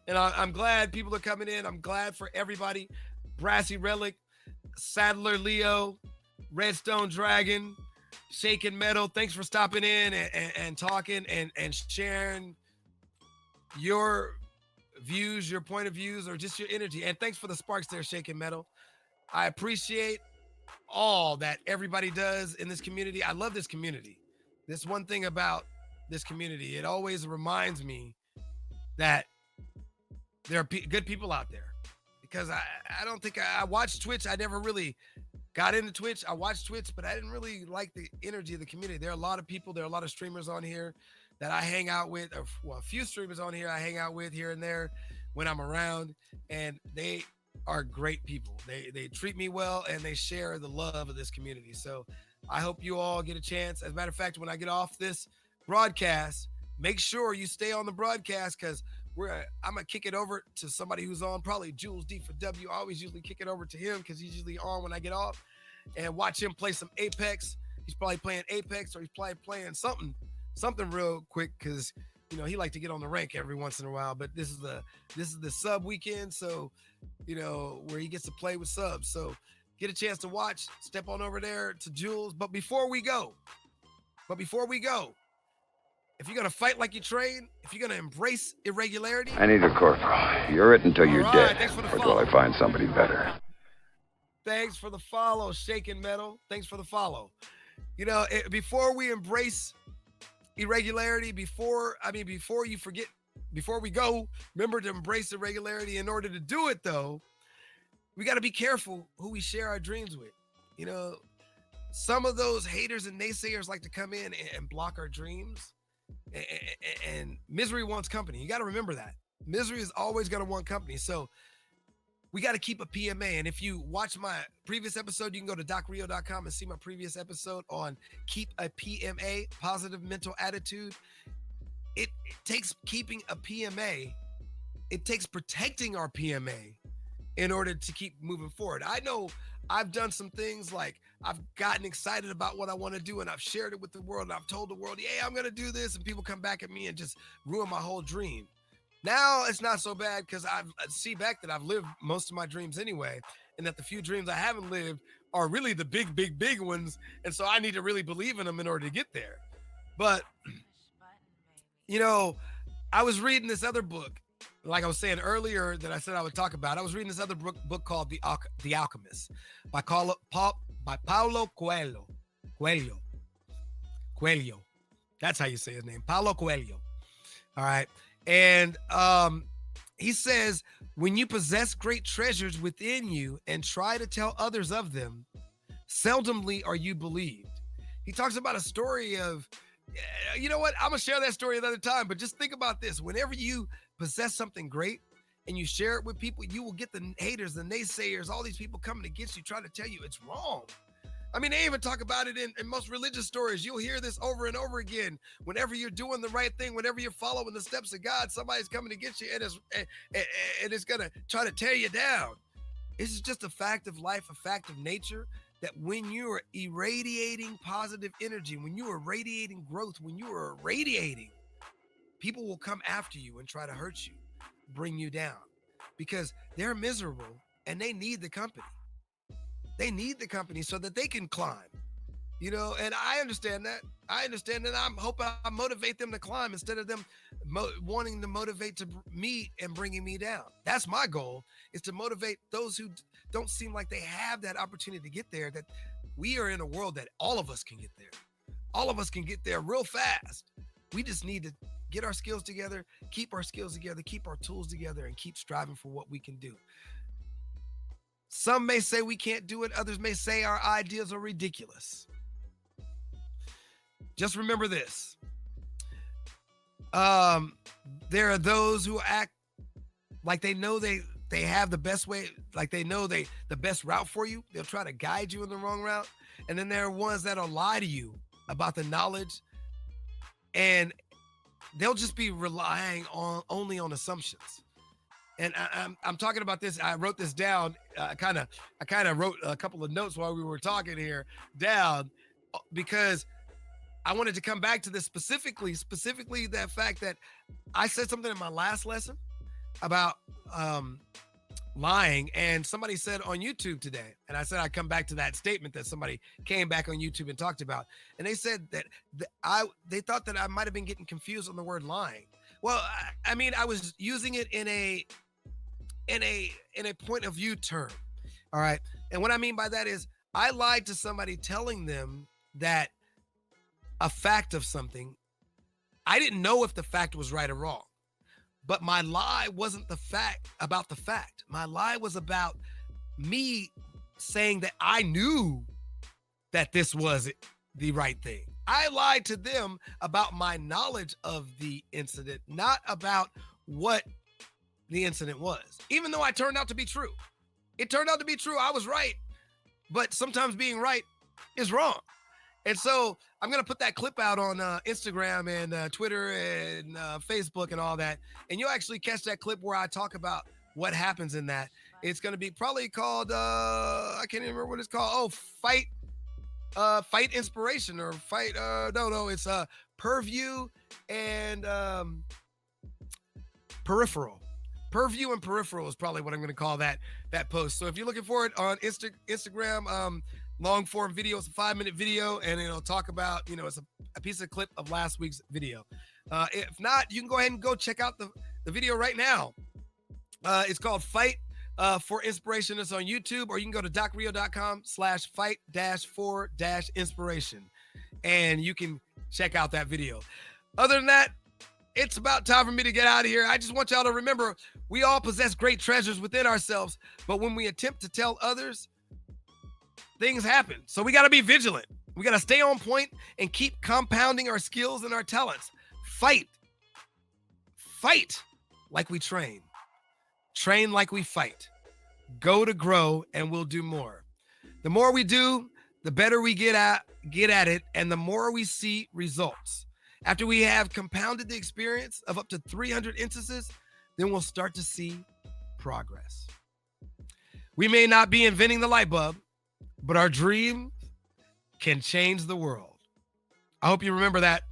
and I'm glad people are coming in. I'm glad for everybody. Brassy Relic, Sadler Leo, Redstone Dragon, Shaken Metal. Thanks for stopping in and talking and sharing your views, your point of views, or just your energy. And thanks for the sparks there, Shaken Metal. I appreciate all that everybody does in this community. I love this community. This one thing about this community, it always reminds me that there are good people out there, because I don't think I watched Twitch. I never really got into Twitch. I watched Twitch, but I didn't really like the energy of the community. There are a lot of people, there are a lot of streamers on here that I hang out with, or well, a few streamers on here I hang out with here and there when I'm around, and they are great people. They treat me well, and they share the love of this community. So I hope you all get a chance. As a matter of fact, when I get off this broadcast, make sure you stay on the broadcast, because I'm gonna kick it over to somebody who's on, probably Jules D for W. I always usually kick it over to him because he's usually on when I get off, and watch him play some Apex. He's probably playing Apex, or he's probably playing something real quick, because you know he like to get on the rank every once in a while. But this is the sub weekend, so you know where he gets to play with subs. So get a chance to watch. Step on over there to Jules. But before we go, if you're going to fight like you train, if you're going to embrace irregularity. I need a corporal. You're it until you're dead. Or till I find somebody better. Thanks for the follow, Shaken Metal. Thanks for the follow. You know, before we embrace irregularity, before you forget before we go, remember to embrace irregularity. In order to do it, though, we got to be careful who we share our dreams with. You know, some of those haters and naysayers like to come in and block our dreams. And misery wants company. You got to remember that. Misery is always going to want company. So we got to keep a PMA. And if you watch my previous episode, you can go to docrio.com and see my previous episode on keep a PMA, positive mental attitude. It takes keeping a PMA. It takes protecting our PMA in order to keep moving forward. I know I've done some things like I've gotten excited about what I want to do and I've shared it with the world and I've told the world, yeah, I'm going to do this. And people come back at me and just ruin my whole dream. Now it's not so bad because I see back that I've lived most of my dreams anyway. And that the few dreams I haven't lived are really the big ones. And so I need to really believe in them in order to get there. But, you know, I was reading this other book, like I was saying earlier that I said I would talk about. I was reading this other book called The Alchemist by Paulo Coelho. Coelho. That's how you say his name. Paulo Coelho. All right. And he says, when you possess great treasures within you and try to tell others of them, seldomly are you believed. He talks about a story of, you know what? I'm going to share that story another time, but just think about this. Whenever you possess something great and you share it with people, you will get the haters, the naysayers, all these people coming against you, trying to tell you it's wrong. I mean, they even talk about it in most religious stories. You'll hear this over and over again. Whenever you're doing the right thing, whenever you're following the steps of God, somebody's coming against you and it's going to try to tear you down. This is just a fact of life, a fact of nature, that when you are irradiating positive energy, when you are radiating growth, when you are irradiating, people will come after you and try to hurt you, bring you down, because they're miserable and they need the company. They need the company so that they can climb, you know, and I understand that. I'm hoping I motivate them to climb instead of them wanting to motivate to me and bringing me down. That's my goal, is to motivate those who don't seem like they have that opportunity to get there, that we are in a world that all of us can get there. All of us can get there real fast. We just need to get our skills together, keep our skills together, keep our tools together, and keep striving for what we can do. Some may say we can't do it. Others may say our ideas are ridiculous. Just remember this. There are those who act like they know they have the best way, like they know the best route for you. They'll try to guide you in the wrong route. And then there are ones that'll lie to you about the knowledge, and they'll just be relying only on assumptions. And I'm talking about this. I wrote this down. I kind of wrote a couple of notes while we were talking here down, because I wanted to come back to this specifically that fact that I said something in my last lesson about lying, and somebody said on YouTube today, and I said I'd come back to that statement that somebody came back on YouTube and talked about, and they said that they thought that I might have been getting confused on the word lying. Well, I mean, I was using it in a point of view term. All right. And what I mean by that is I lied to somebody telling them that a fact of something. I didn't know if the fact was right or wrong, but my lie wasn't the fact about the fact. My lie was about me saying that I knew that this was the right thing. I lied to them about my knowledge of the incident, not about what the incident was, even though I turned out to be true. It turned out to be true. I was right, but sometimes being right is wrong. And so I'm going to put that clip out on Instagram and Twitter and Facebook and all that. And you'll actually catch that clip where I talk about what happens in that. It's going to be probably called, I can't even remember what it's called. Oh, Fight Inspiration, or Fight. No, it's Purview and Peripheral. Purview and Peripheral is probably what I'm going to call that post. So if you're looking for it on Instagram, long form video, it's a 5-minute video, and it'll talk about, it's a piece of clip of last week's video. If not, you can go ahead and go check out the video right now. It's called Fight for Inspiration. It's on YouTube, or you can go to docrio.com/fight-for-inspiration, and you can check out that video. Other than that, it's about time for me to get out of here. I just want y'all to remember, we all possess great treasures within ourselves, but when we attempt to tell others, things happen. So we got to be vigilant. We got to stay on point and keep compounding our skills and our talents. Fight like we train. Train like we fight. Go to grow, and we'll do more. The more we do, the better we get at it, and the more we see results. After we have compounded the experience of up to 300 instances, then we'll start to see progress. We may not be inventing the light bulb, but our dream can change the world. I hope you remember that.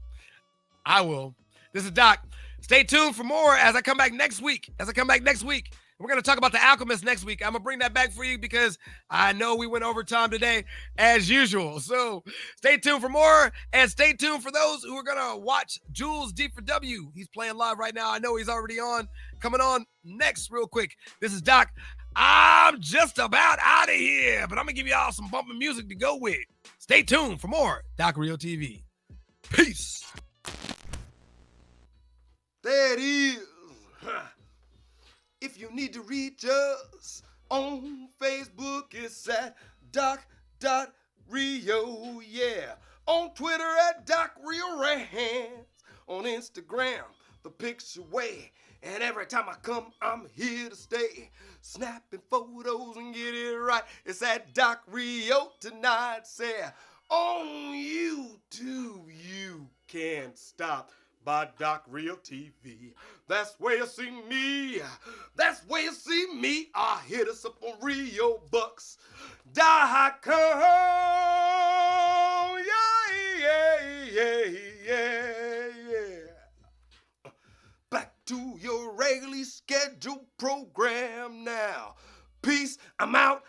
I will. This is Doc. Stay tuned for more as I come back next week. We're going to talk about The Alchemist next week. I'm going to bring that back for you because I know we went over time today as usual. So stay tuned for more, and stay tuned for those who are going to watch Jules D4W. He's playing live right now. I know he's already on. Coming on next real quick. This is Doc. I'm just about out of here, but I'm going to give you all some bumping music to go with. Stay tuned for more Doc Real TV. Peace. There it is. If you need to reach us on Facebook, it's at doc.rio, yeah. On Twitter at DocRealRants. On Instagram, the picture way. And every time I come, I'm here to stay. Snapping photos and get it right. It's at Doc Rio tonight. Say, on YouTube, you can't stop by Doc Real TV. That's where you see me. That's where you see me. Hit us up on RioBucks.com. Yeah. Back to your regularly scheduled program now. Peace. I'm out.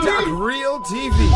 Doc Real TV.